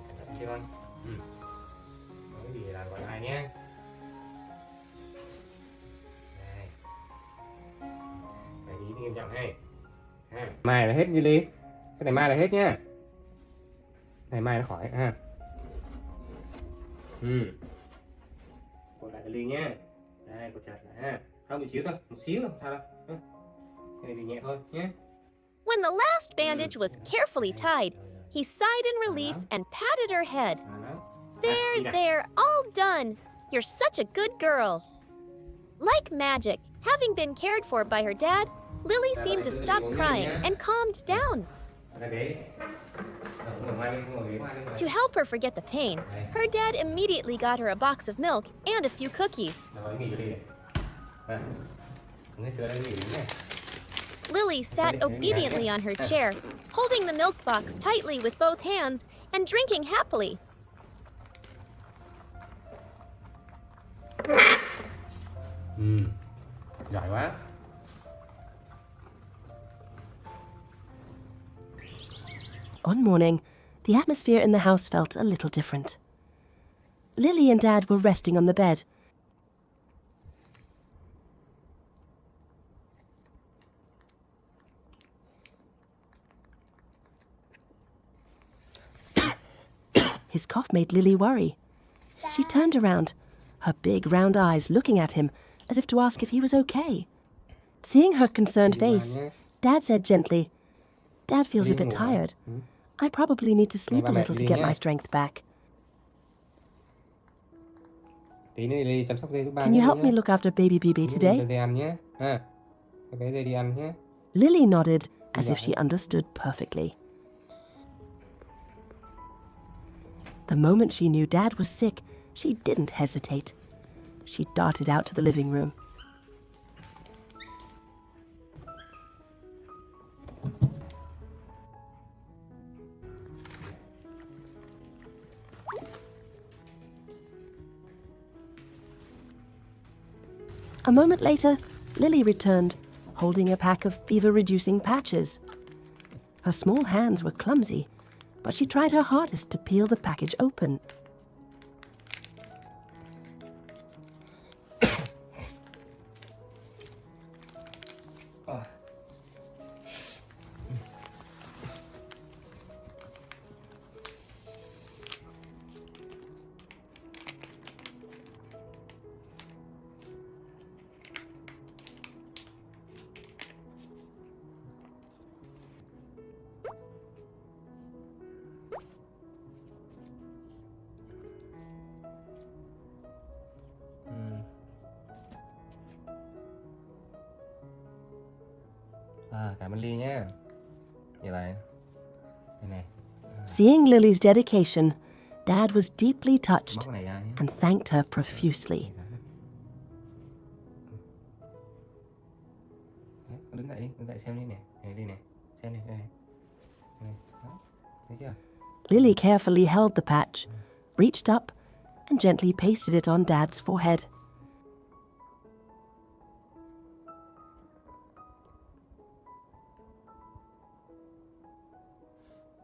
Cẩn thận chưa con? Nói gì là gọi ai nhé. Đây. Phải ý nghiêm trọng hay. Ha. Mai là hết như Ly. Cái này mai là hết nhá. Ngày mai nó khỏi ha. Cột lại cái ly nhá. Đây, cột chặt lại ha. Không, một xíu thôi, không sao đâu. Cái này thì nhẹ thôi nhé. When the last bandage was carefully tied, he sighed in relief and patted her head. There, all done. You're such a good girl. Like magic, having been cared for by her dad, Lily seemed to stop crying and calmed down. To help her forget the pain, her dad immediately got her a box of milk and a few cookies. Lily sat obediently on her chair, holding the milk box tightly with both hands and drinking happily. Giỏi quá. On morning, the atmosphere in the house felt a little different. Lily and Dad were resting on the bed. His cough made Lily worry. She turned around, her big round eyes looking at him as if to ask if he was okay. Seeing her concerned Đi qua face, nhé. Dad said gently, "Dad feels a Đi bit ngủ hả? tired. I probably need to sleep a ba mẹ little to đi get nhé. my strength back. Tí nữa Lily chăm sóc dê giúp ba Can nhé, you help nhé. me look after baby BB Tí nữa today?" cho dê ăn nhé. Ha. Cho bé dê đi ăn nhé. Lily nodded as if Dạ. she understood perfectly. The moment she knew Dad was sick, she didn't hesitate. She darted out to the living room. A moment later, Lily returned, holding a pack of fever-reducing patches. Her small hands were clumsy, but she tried her hardest to peel the package open. Cảm ơn Ly nhé. Vậy vậy. Đây này. Seeing Lily's dedication, Dad was deeply touched Móc cái này ra nhé. and thanked her profusely. Đấy, con đứng dậy đi, đứng dậy xem đi này. Này Ly này. Xem đi, đây này. Này. Đó. Thấy chưa? Lily carefully held the patch, reached up, and gently pasted it on Dad's forehead.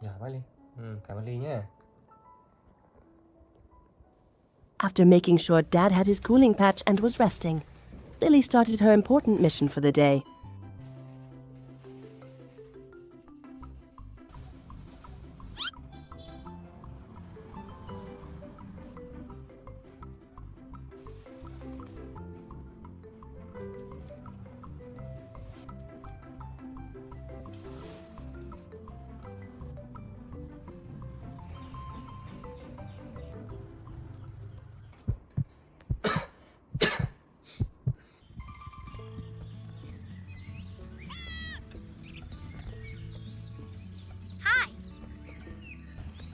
Dạ, bye Ly. Cảm ơn Ly nhé. After making sure Dad had his cooling patch and was resting, Lily started her important mission for the day.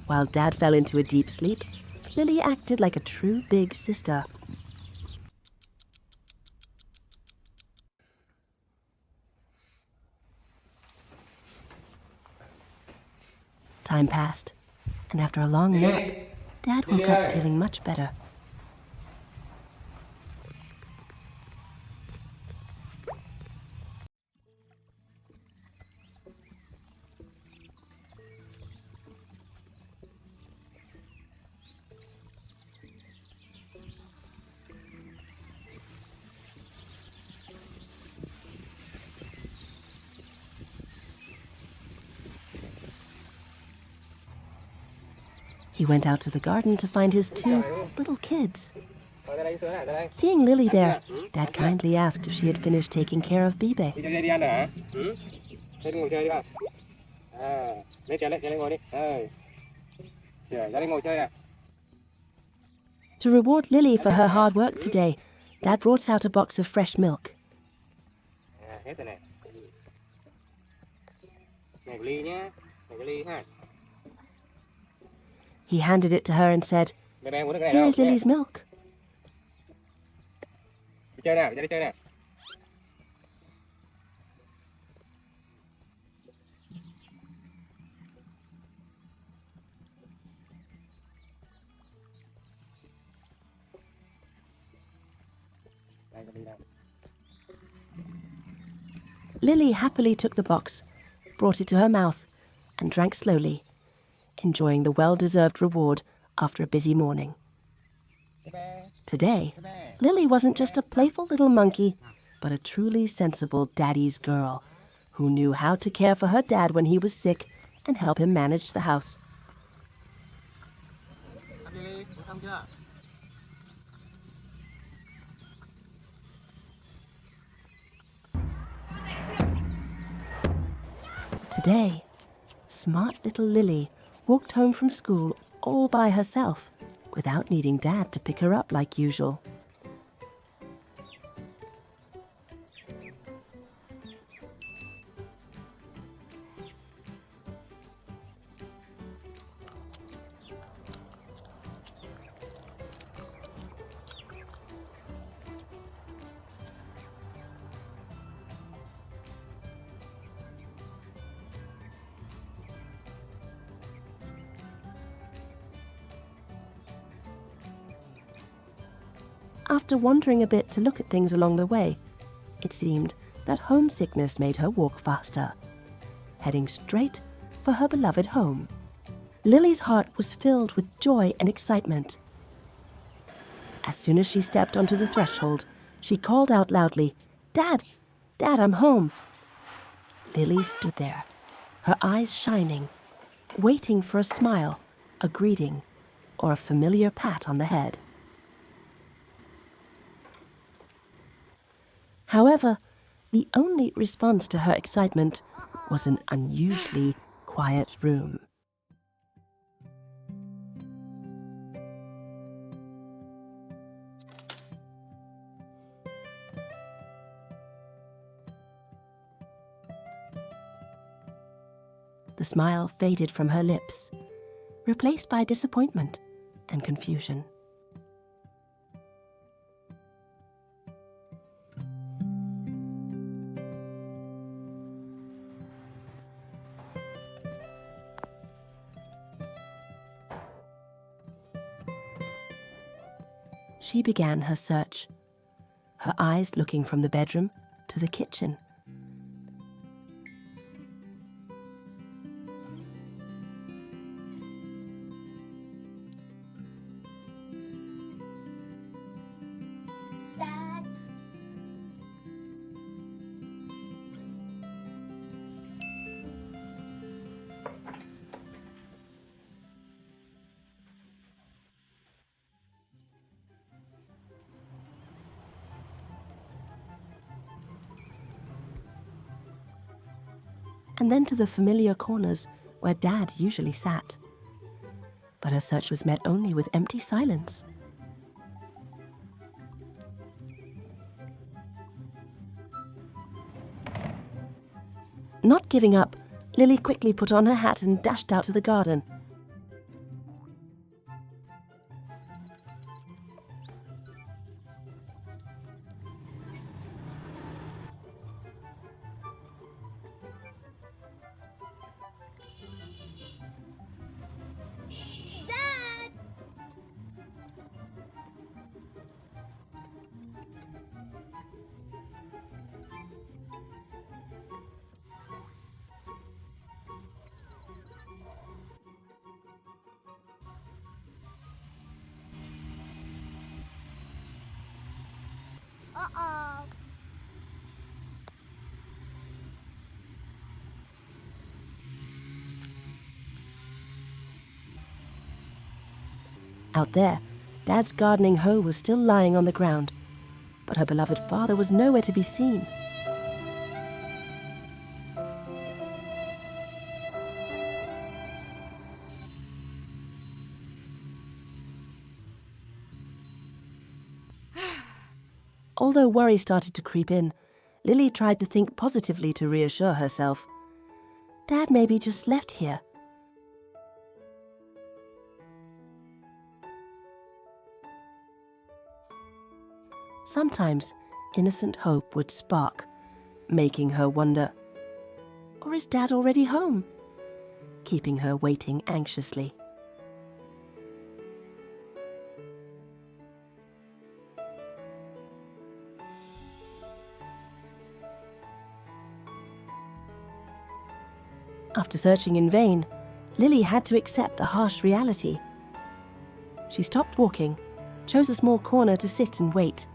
While Dad fell into a deep sleep, Lily acted like a true big sister. Time passed, and after a long nap, Dad woke up feeling much better. He went out to the garden to find his two little kids. Thôi ra đây sữa này, ra đây. Seeing Lily there, Dad kindly asked if she had finished taking care of Bibe. Đi cho dê đi ăn hả? Dê đi ngồi chơi đi bạn. Lấy chén lại, chén lên ngồi đi. Ra đây ngồi chơi nè. To reward Lily for her hard work today, Dad brought out a box of fresh milk. Hết rồi này. Này của Ly nhá. Này của Ly ha. He handed it to her and said, Bé bé uống nước cái này "Here đâu. is Lily's milk." Đi chơi nào, đi chơi nào. Đây, cho Ly đâu. Lily happily took the box, brought it to her mouth, and drank slowly, enjoying the well-deserved reward after a busy morning. Today, Lily wasn't just a playful little monkey, but a truly sensible daddy's girl who knew how to care for her dad when he was sick and help him manage the house. Today, smart little Lily walked home from school all by herself without needing Dad to pick her up like usual. After wandering a bit to look at things along the way, it seemed that homesickness made her walk faster, heading straight for her beloved home. Lily's heart was filled with joy and excitement. As soon as she stepped onto the threshold, she called out loudly, "Dad! Dad, I'm home!" Lily stood there, her eyes shining, waiting for a smile, a greeting, or a familiar pat on the head. However, the only response to her excitement was an unusually quiet room. The smile faded from her lips, replaced by disappointment and confusion. She began her search, her eyes looking from the bedroom to the kitchen. Dad. And then to the familiar corners where Dad usually sat. But her search was met only with empty silence. Not giving up, Lily quickly put on her hat and dashed out to the garden. Dad! Uh-oh. Out there, Dad's gardening hoe was still lying on the ground, but her beloved father was nowhere to be seen. Although worry started to creep in, Lily tried to think positively to reassure herself. Dad maybe just left here. Sometimes innocent hope would spark, making her wonder, or is Dad already home? Keeping her waiting anxiously. After searching in vain, Lily had to accept the harsh reality. She stopped walking, chose a small corner to sit and wait.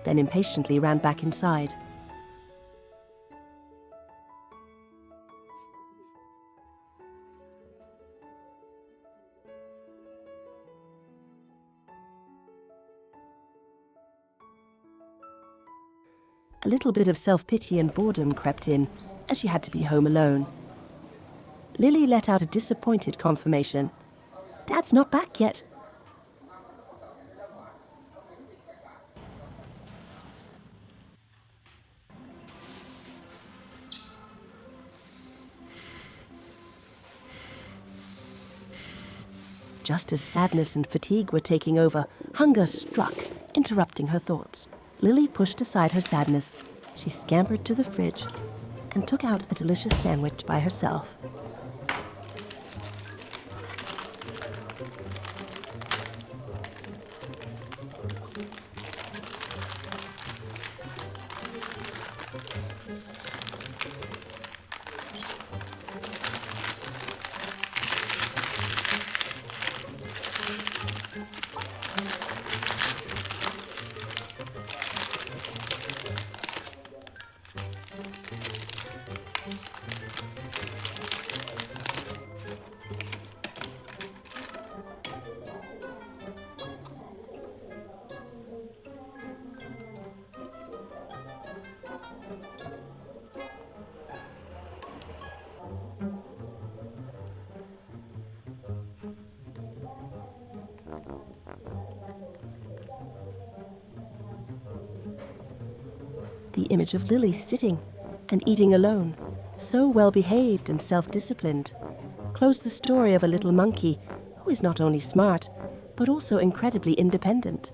then impatiently ran back inside. A little bit of self-pity and boredom crept in, as she had to be home alone. Lily let out a disappointed confirmation. "Dad's not back yet." Just as sadness and fatigue were taking over, hunger struck, interrupting her thoughts. Lily pushed aside her sadness. She scampered to the fridge and took out a delicious sandwich by herself. The image of Lily sitting and eating alone, so well behaved and self-disciplined, closed the story of a little monkey who is not only smart, but also incredibly independent.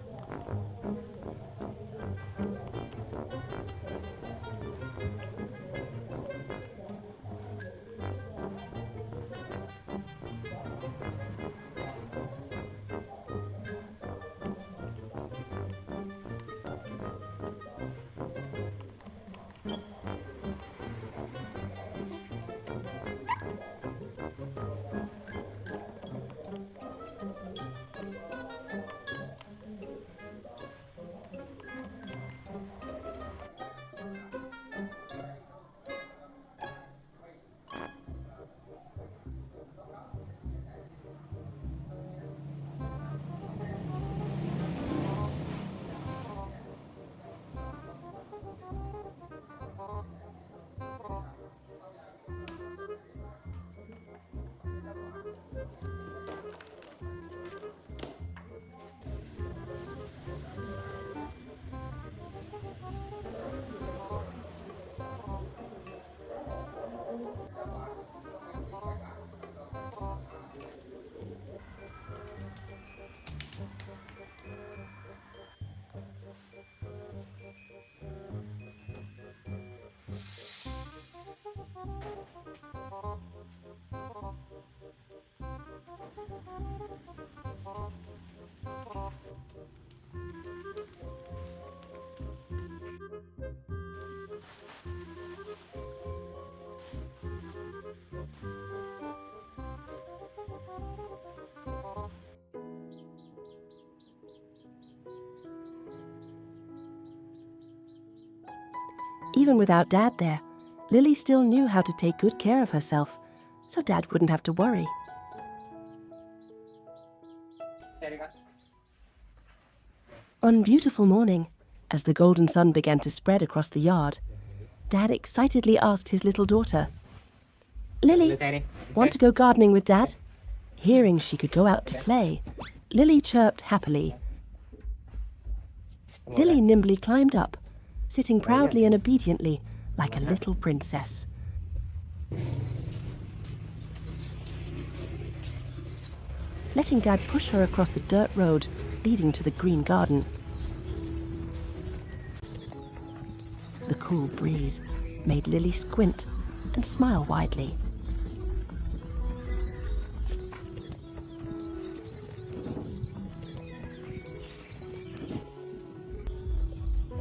Even without Dad there, Lily still knew how to take good care of herself, so Dad wouldn't have to worry. One beautiful morning, as the golden sun began to spread across the yard, Dad excitedly asked his little daughter, "Lily, want to go gardening with Dad?" Hearing she could go out to play, Lily chirped happily. Lily nimbly climbed up, sitting proudly and obediently like a little princess. Letting Dad push her across the dirt road leading to the green garden. The cool breeze made Lily squint and smile widely.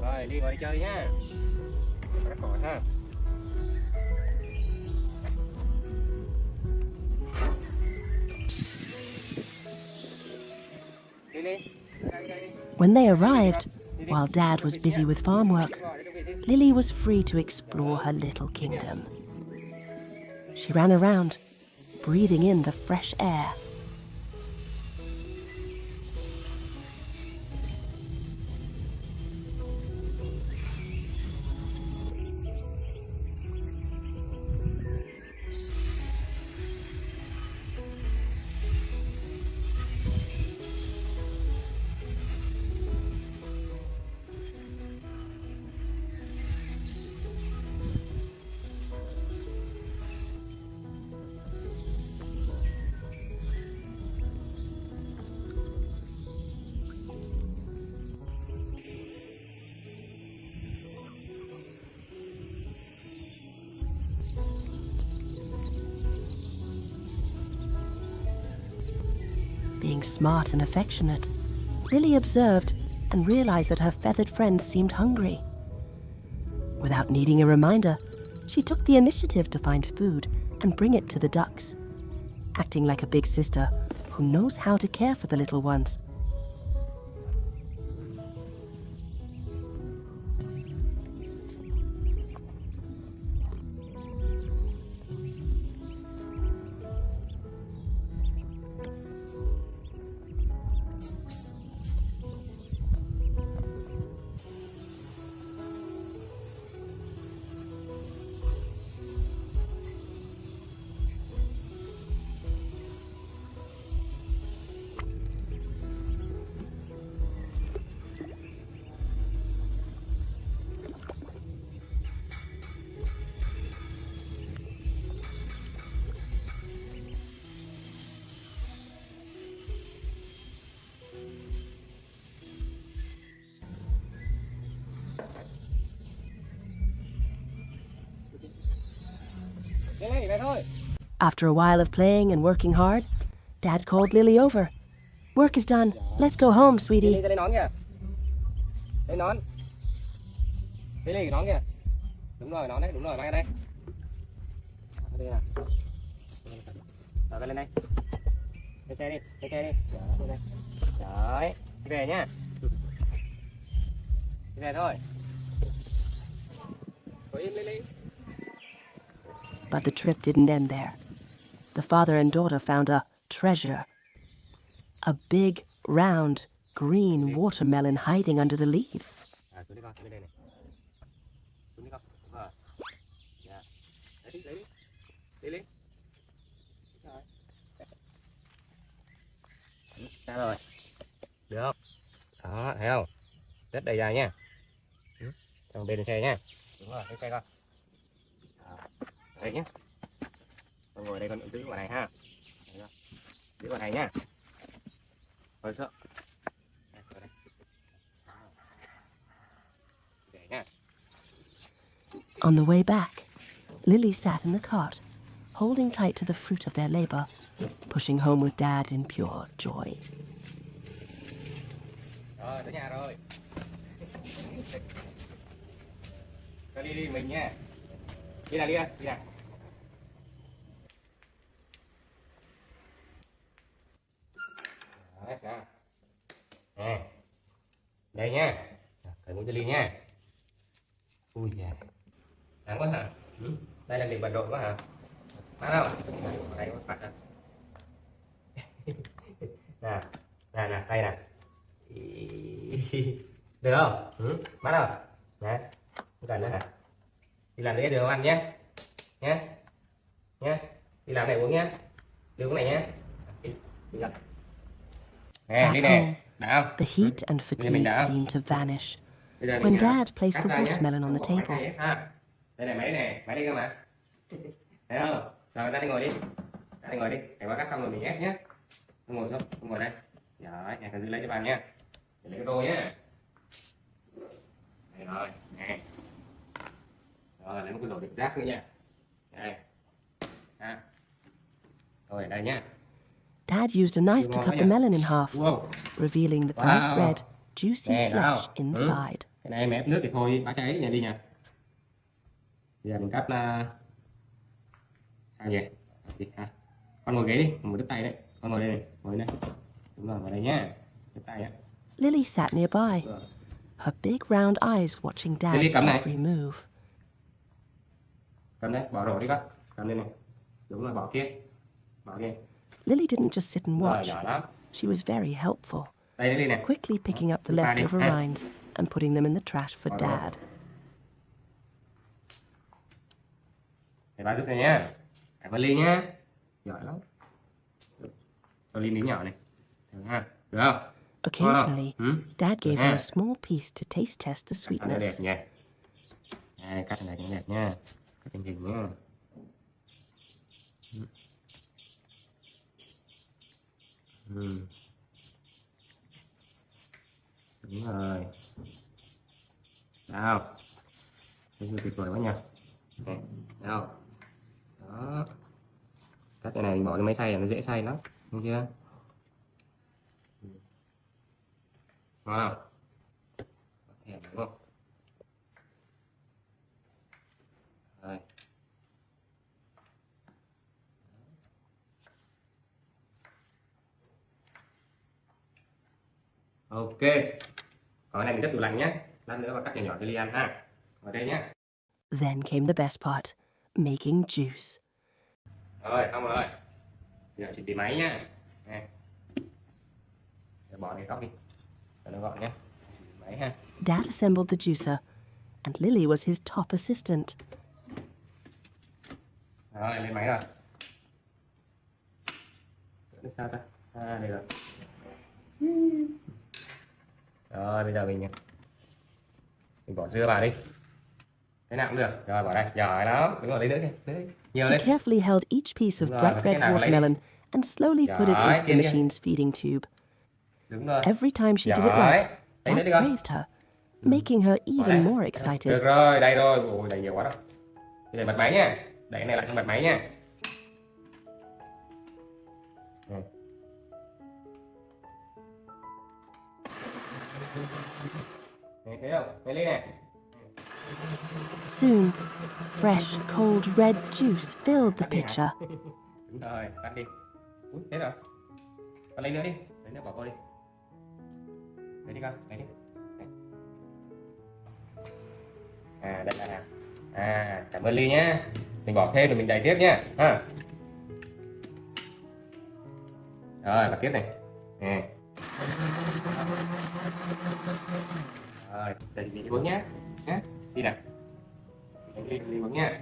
Rồi, đi vào đi chơi nha. Rất mỏi ha. When they arrived, While Dad was busy with farm work, Lily was free to explore her little kingdom. She ran around, breathing in the fresh air. Being smart and affectionate, Lily observed and realized that her feathered friend seemed hungry. Without needing a reminder, she took the initiative to find food and bring it to the ducks, acting like a big sister who knows how to care for the little ones. After a while of playing and working hard, Dad called Lily over. "Work is done. Let's go home, sweetie." Lấy nón kìa. Lấy nón. Lấy cái nón kìa. Đúng rồi, nón đấy, đúng rồi, mang đây. Đây nào. Rồi lên đây. Lên xe đi, lên xe đi. Đấy, đi về nhá. Đi về thôi. Ngồi im Lily. But the trip didn't end there. The father and daughter found a treasure. A big, round, green watermelon hiding under the leaves. Xuống đi con, xuống đây này. Xuống đi con. Rồi. Dạ. Lấy đi. Đi. Rồi. Ra rồi. Được không? Đó, thấy không? Rất đầy dài nha. Trong bên xe nha. Đúng rồi, lên xe con. Đây nhé. Con ngồi đây con giữ quả này ha. Giữ quả này nhá. Rồi sợ. Để nhá. On the way back, Lily sat in the cart, holding tight to the fruit of their labor, pushing home with Dad in pure joy. Rồi, tới nhà rồi. Cho đi mình nha. Đi nào, đi nào. Đấy, nào. Nè. Đây nha. Cởi mũ cho Ly nha. Ui da. Nắng quá hả? Đây là việc bận rộn quá hả? Mát không? Đây có mặt hả? Nè, đây nè. Được không? Mát không? Nè, không cần nữa hả? Đi làm đấy được không ăn nhé? Nhé. Đi làm này uống nhé. Đi uống này nhé. Đi làm. Nè, đi nè. Đã không? The heat and fatigue seemed to vanish when Dad placed the watermelon on the table. Đây này, máy đây cơ mà. Thấy không? Rồi người ta đi ngồi đi. Để qua cắt xong rồi mình ép nhé. Không ngồi xuống, không ngồi đây. Rồi, nhà cần lấy cho bạn nhé. Để lấy cái tô nhé. Đây rồi, nè. Rồi, lấy một cái rổ đựng rác nữa nha. Đây. Ha. Rồi, đây nhé. Dad used a knife to cut the melon in half, revealing the bright red, juicy flesh inside. Cái này em ép nước thì thôi, bá cháy nhà đi nha. Bây giờ mình cắt sao vậy? Con ngồi ghế đi, ngồi đứt tay đấy. Con ngồi đây này, ngồi đây. Đúng rồi, ngồi đây nhá. Đứt tay á. Lily sat nearby, her big round eyes watching Dad's cầm này. every move. Cầm đây, bỏ rổ đi con. Cầm đây này. Đúng rồi, bỏ kia. Bỏ kia. Lily didn't just sit and Rồi, watch. giỏi lắm. She was very helpful, Đây Lily nè. quickly picking up the Đi qua đi, leftover ha. rinds and putting them in the trash for Bỏ rổ. Dad. Để ba giúp này nhá. Cảm ơn Ly nhá. Giỏi lắm. Cho Ly miếng nhỏ này. Được ha. Được không? Occasionally, Dad gave her Yeah. a small piece to taste test the Cắt nó đẹp sweetness. nha. Đây, cắt này cho nó đẹp nha. Cắt hình hình nha. Đúng rồi. Đâu? Thấy tuyệt vời quá nha. Nè, đâu? Đó. Cắt cái này mình bỏ cho máy xay là nó dễ xay lắm. Đúng chưa? Wow. Thèm đúng không? Rồi. Ok. Ở này mình cất tủ lạnh nhé. Lát nữa và cắt nhỏ nhỏ cho Ly ăn ha. Ở đây nhé. Then came the best part, making juice. Rồi, xong rồi. Giờ chuẩn bị máy nhá. Nè. Giờ bỏ cái góc đi. Cho nó gọn nhé. Máy ha. Dad assembled the juicer, and Lily was his top assistant. Rồi, lên máy rồi. Được sao ta? À, đây rồi. Rồi, bây giờ mình bỏ dưa vào đi. Thế nào cũng được. Rồi, bỏ đây. Giỏi lắm. Đúng rồi, lấy nữa kìa. Lấy nhiều She lên. carefully held each piece of Đúng rồi, bright và red cái nào lấy đi. watermelon and slowly put it Giỏi, into the kia đi. machine's feeding tube. Đúng rồi. Every time she did it Giỏi. right, Lấy nữa Dad đi con. praised her, making her Bỏ even đây. more excited. Được rồi, đây rồi. Ôi, đầy nhiều quá đâu. Bây giờ bật máy nha. Đẩy cái này lại trong bật máy nha. Này, thấy không? Thấy lên này. Soon, fresh, cold red juice filled the pitcher. Đúng rồi, tắt đi. Ui, thế rồi. Con lấy nữa đi. Lấy nữa bỏ cô đi. Lấy đi con, lấy đi. Đây. À, đây là hàng. À, cảm ơn Ly nhé. Mình bỏ thêm rồi mình đẩy tiếp nhé. Ha. Rồi, bật tiếp này. Nè. Rồi, để mình đi uống nhé. Nhé. Đi nào. Đi uống nhé.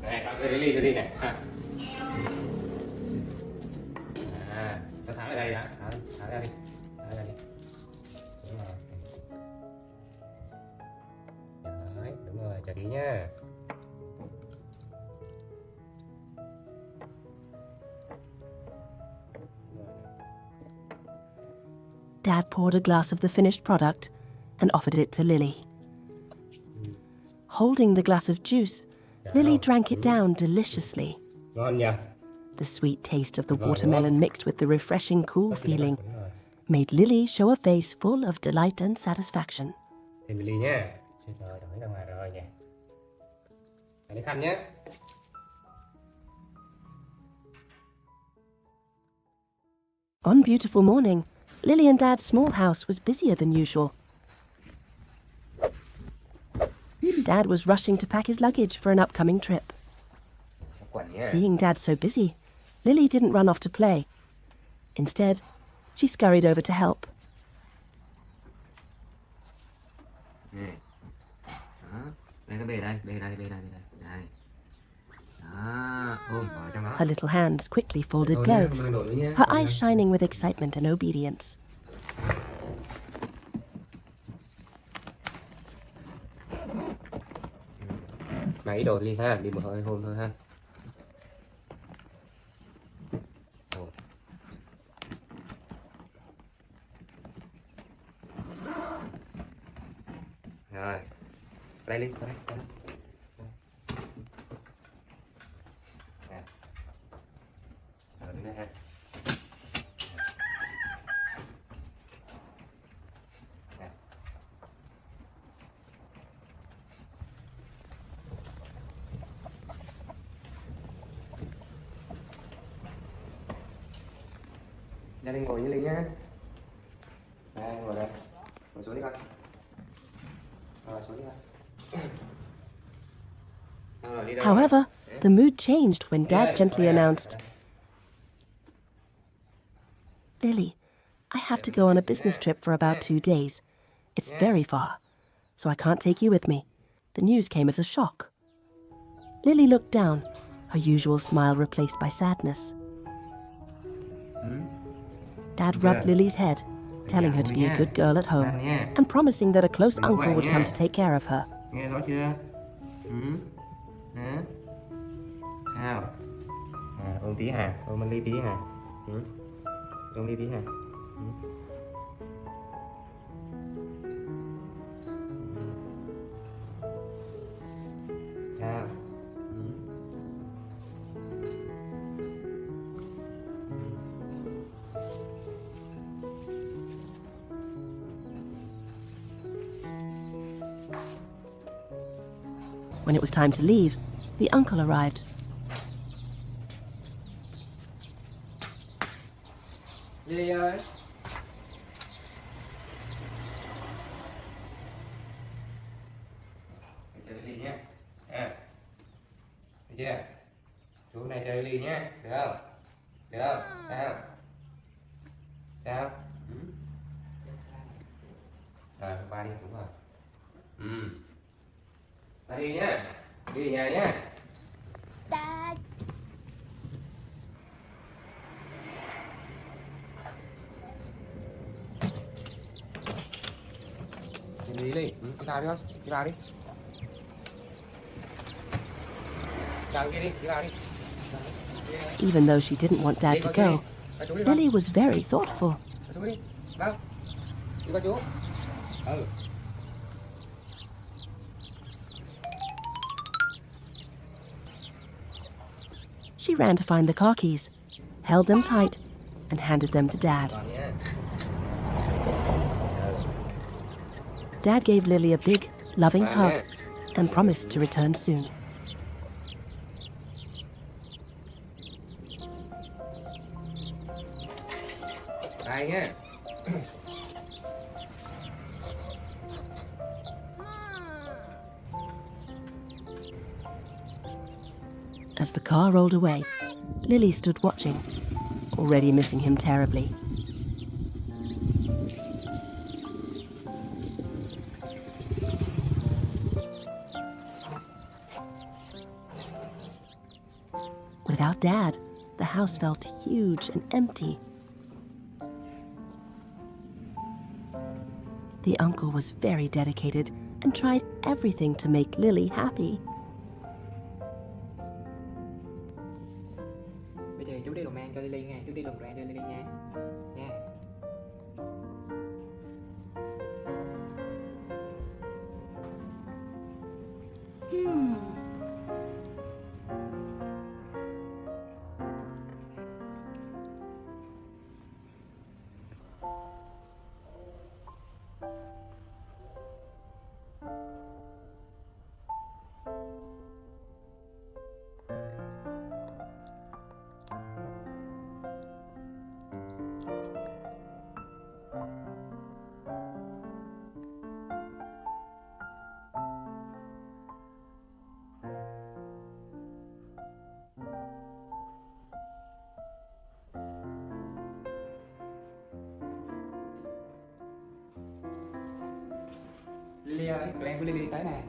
Này, bạn lấy ly cho đi này. À, nó tháo ở đây đã. Tháo ra đi. Tháo ra đi. Đúng rồi. Đấy, đúng rồi, chờ đi nhá. Dad poured a glass of the finished product and offered it to Lily. Holding the glass of juice, Lily drank it down deliciously. Ngon nhỉ? The sweet taste of the watermelon mixed with the refreshing cool feeling made Lily show a face full of delight and satisfaction. Thêm ly nhá. Trời ơi, đói ra ngoài rồi nhỉ. Lấy khăn nhé. On beautiful morning, Lily and Dad's small house was busier than usual. Dad was rushing to pack his luggage for an upcoming trip. Quẩn nhé. Seeing Dad so busy, Lily didn't run off to play. Instead, she scurried over to help. Đó. Đây cái bề đây, bề đây, bề đây, bề đây. Đây. Đó, ôm vào trong đó. Her little hands quickly folded Thôi nhá, clothes, mang đồ nữa nhé. her eyes shining with excitement and obedience. Máy đồ đi ha, đi một hơi hôm thôi ha. Ồ. Rồi. Đây đây Ly, vào đây, vào đây. Nè. Đứng đây ha. Nè. Gia đình ngồi với Ly nhá. Đây, ngồi đây. Ngồi xuống đi con. Ngồi xuống đi con. However, the mood changed when Dad gently announced, Lily, I have to go on a business trip for about 2 days. It's very far, so I can't take you with me. The news came as a shock. Lily looked down, her usual smile replaced by sadness. Dad rubbed Lily's head, telling her to be a good girl at home and promising that a close uncle would come to take care of her. Nghe rõ chưa? Hả? Sao? Ôm tí hả? Ôm anh Ly tí hả? Ôm Ly tí hả? Sao? When it was time to leave, the uncle arrived. Ly ơi. Chơi Ly nhé. Được chưa? Chú này chơi Ly nhé. Được không? Được không? Sao? Sao? Rồi, ba đi, đúng rồi. Ba đi nhé. Đi về nhà nhé. Dad. Đi Ly, đi vào đi con, đi vào đi. Vào kia đi, đi vào đi. Even though she didn't want Dad to go, Lily was very thoughtful. Chú đi, vào. Đi qua chú. She ran to find the car keys, held them tight, and handed them to Dad. Dad gave Lily a big, loving hug and promised to return soon. Đây nhé. As the car rolled away, Lily stood watching, already missing him terribly. Without Dad, the house felt huge and empty. The uncle was very dedicated and tried everything to make Lily happy. Bây giờ chú đi lồng an cho Lily nha, chú đi lồng an cho Lily nha. Nha. Lily ơi, tụi em của Lily tới nè.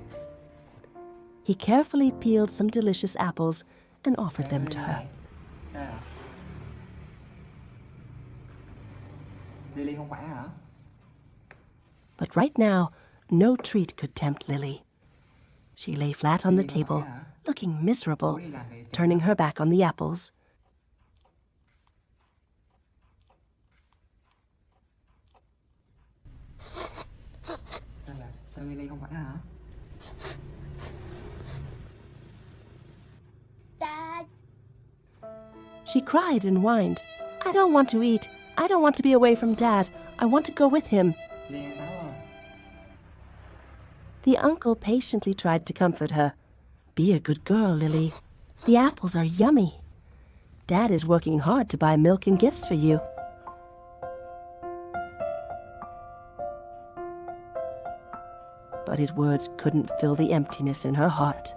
He carefully peeled some delicious apples and offered them to her. Sao? Lily không khỏe hả? But right now, no treat could tempt Lily. She lay flat on the table, looking miserable, turning her back on the apples. Sao Lily không khỏe hả? She cried and whined. I don't want to eat. I don't want to be away from Dad. I want to go with him. Lily ăn táo à? The uncle patiently tried to comfort her. Be a good girl, Lily. The apples are yummy. Dad is working hard to buy milk and gifts for you. But his words couldn't fill the emptiness in her heart.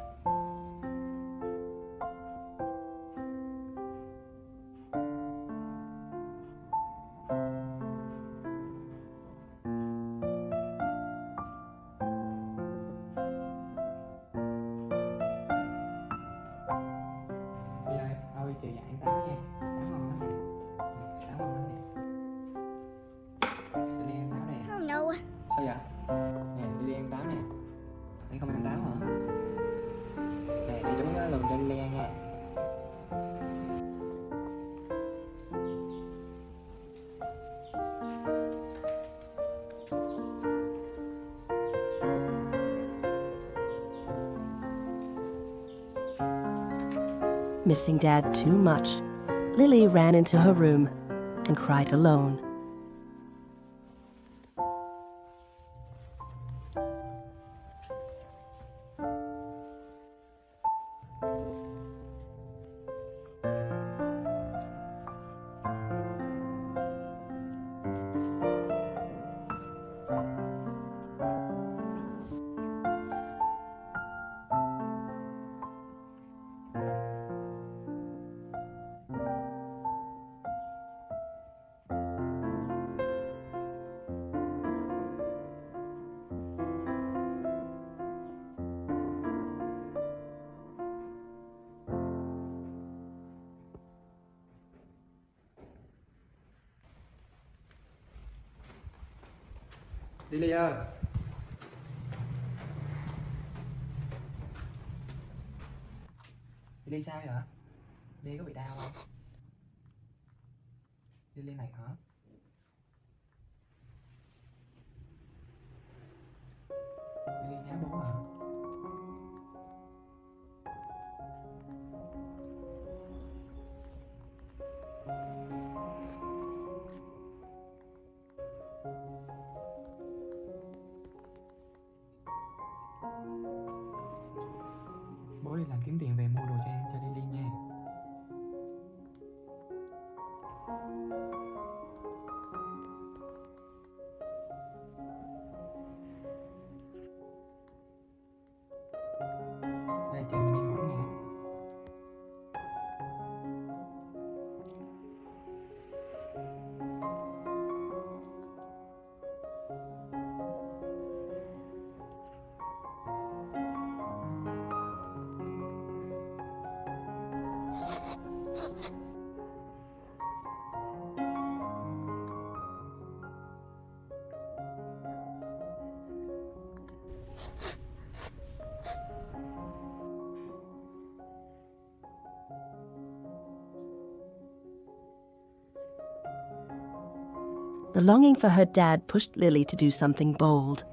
Đi đây, ơi chị dạy ăn táo nha. Táo ngon lắm nè. Táo ngon lắm nè. Lily ăn táo nè. No. Sao vậy? Nè, Lily ăn táo nè. Anh không ăn táo hả? Nè, thì chú lùm cho Lily ăn nha. Missing Dad too much, Lily ran into her room and cried alone. Lily ơi. Lily sao vậy? Lily có bị đau không? Lily mệt hả? Lily nhớ bố hả? Bố đi làm kiếm tiền về mua đồ cho ăn cho Lily nha. Đây chờ mình đi ngủ nha. The longing for her dad pushed Lily to do something bold.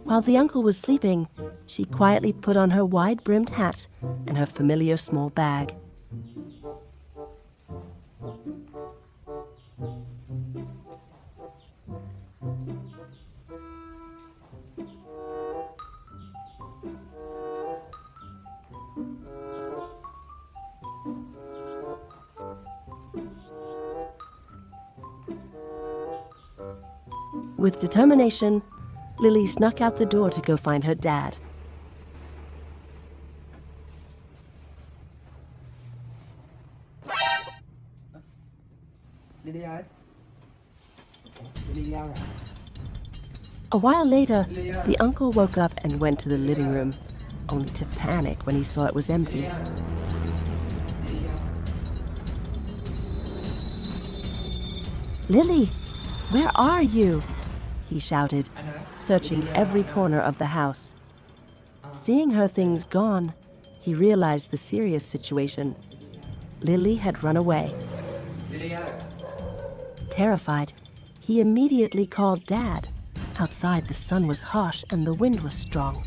While the uncle was sleeping, she quietly put on her wide-brimmed hat and her familiar small bag. With determination, Lily snuck out the door to go find her dad. A while later, the uncle woke up and went to the living room, only to panic when he saw it was empty. "Lily, where are you?" he shouted, searching every corner of the house. Seeing her things gone, he realized the serious situation. Lily had run away. Terrified, he immediately called Dad. Outside, the sun was harsh and the wind was strong.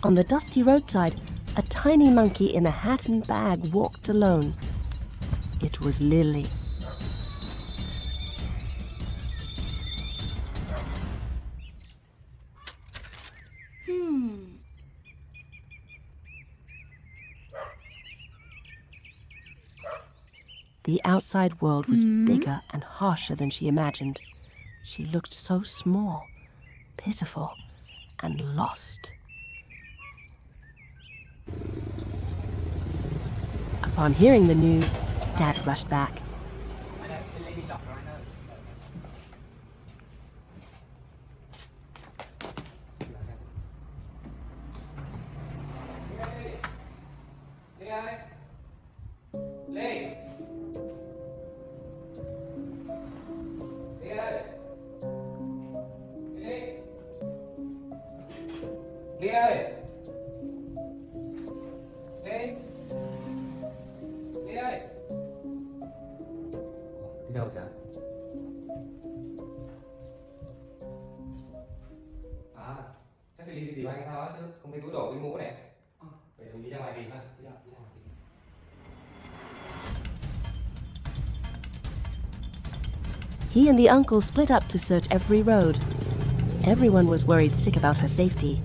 On the dusty roadside, a tiny monkey in a hat and bag walked alone. It was Lily. The outside world was bigger and harsher than she imagined. She looked so small, pitiful, and lost. Upon hearing the news, Dad rushed back. Ly ơi! Ly! Ly ơi! Đi đâu vậy? À, chắc Ly đi tìm anh sao á chứ không thấy túi đồ với mũ này. Vậy mình đi ra ngoài tìm ha. Đi ra ngoài tìm. He and the uncle split up to search every road. Everyone was worried sick about her safety.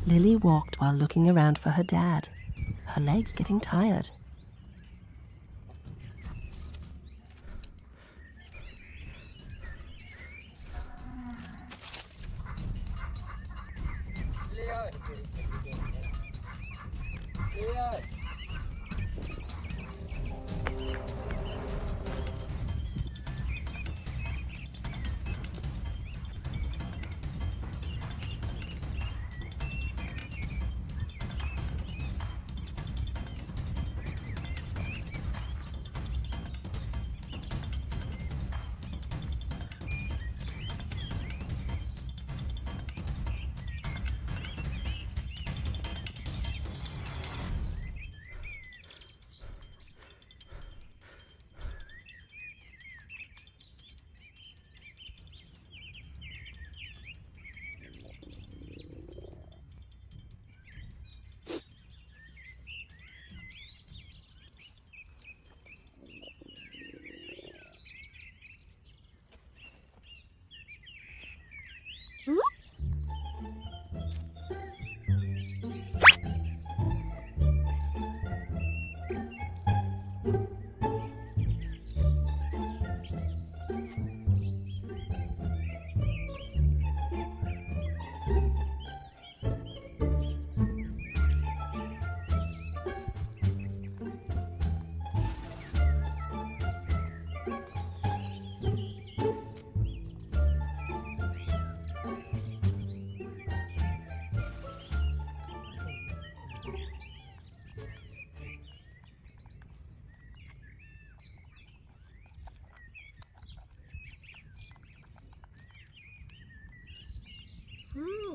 Lily walked while looking around for her dad, her legs getting tired.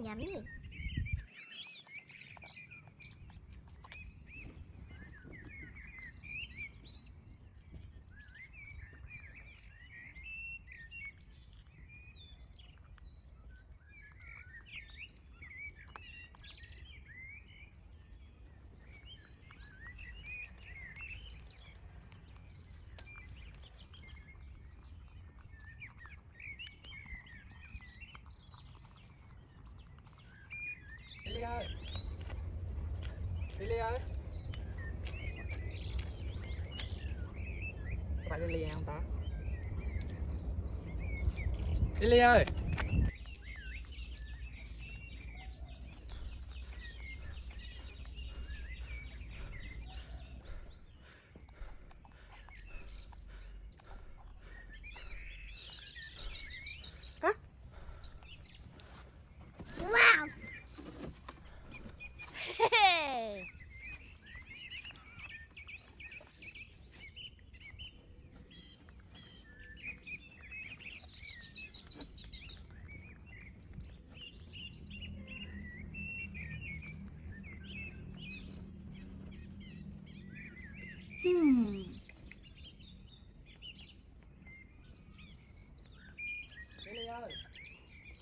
Yummy. Lily ơi. Có phải Lily không ta? Lily ơi. Wow! Hey!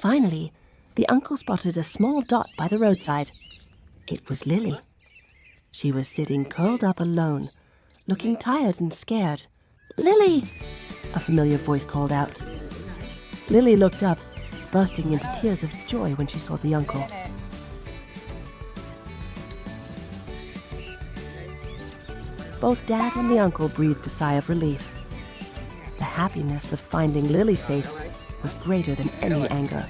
Finally, the uncle spotted a small dot by the roadside. It was Lily. She was sitting curled up alone, looking tired and scared. "Lily!" a familiar voice called out. Lily looked up, bursting into tears of joy when she saw the uncle. Both Dad and the uncle breathed a sigh of relief. The happiness of finding Lily safe was greater than any anger.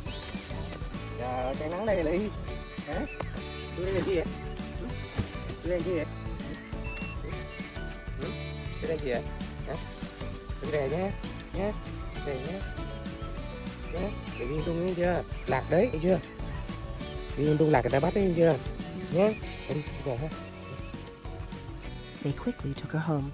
Trời, cái nắng đây Lily. Hả? Chú đây là gì vậy? Chú đây là gì vậy? Chú đây là gì vậy? Hả? Chú đây nhé. Nhé. Đây nhé. Nhé. Để đi tung nghe chưa? Lạc đấy, thấy chưa? Đi tung lạc người ta bắt đấy, thấy chưa? Nhé. Đi về ha. They quickly took her home.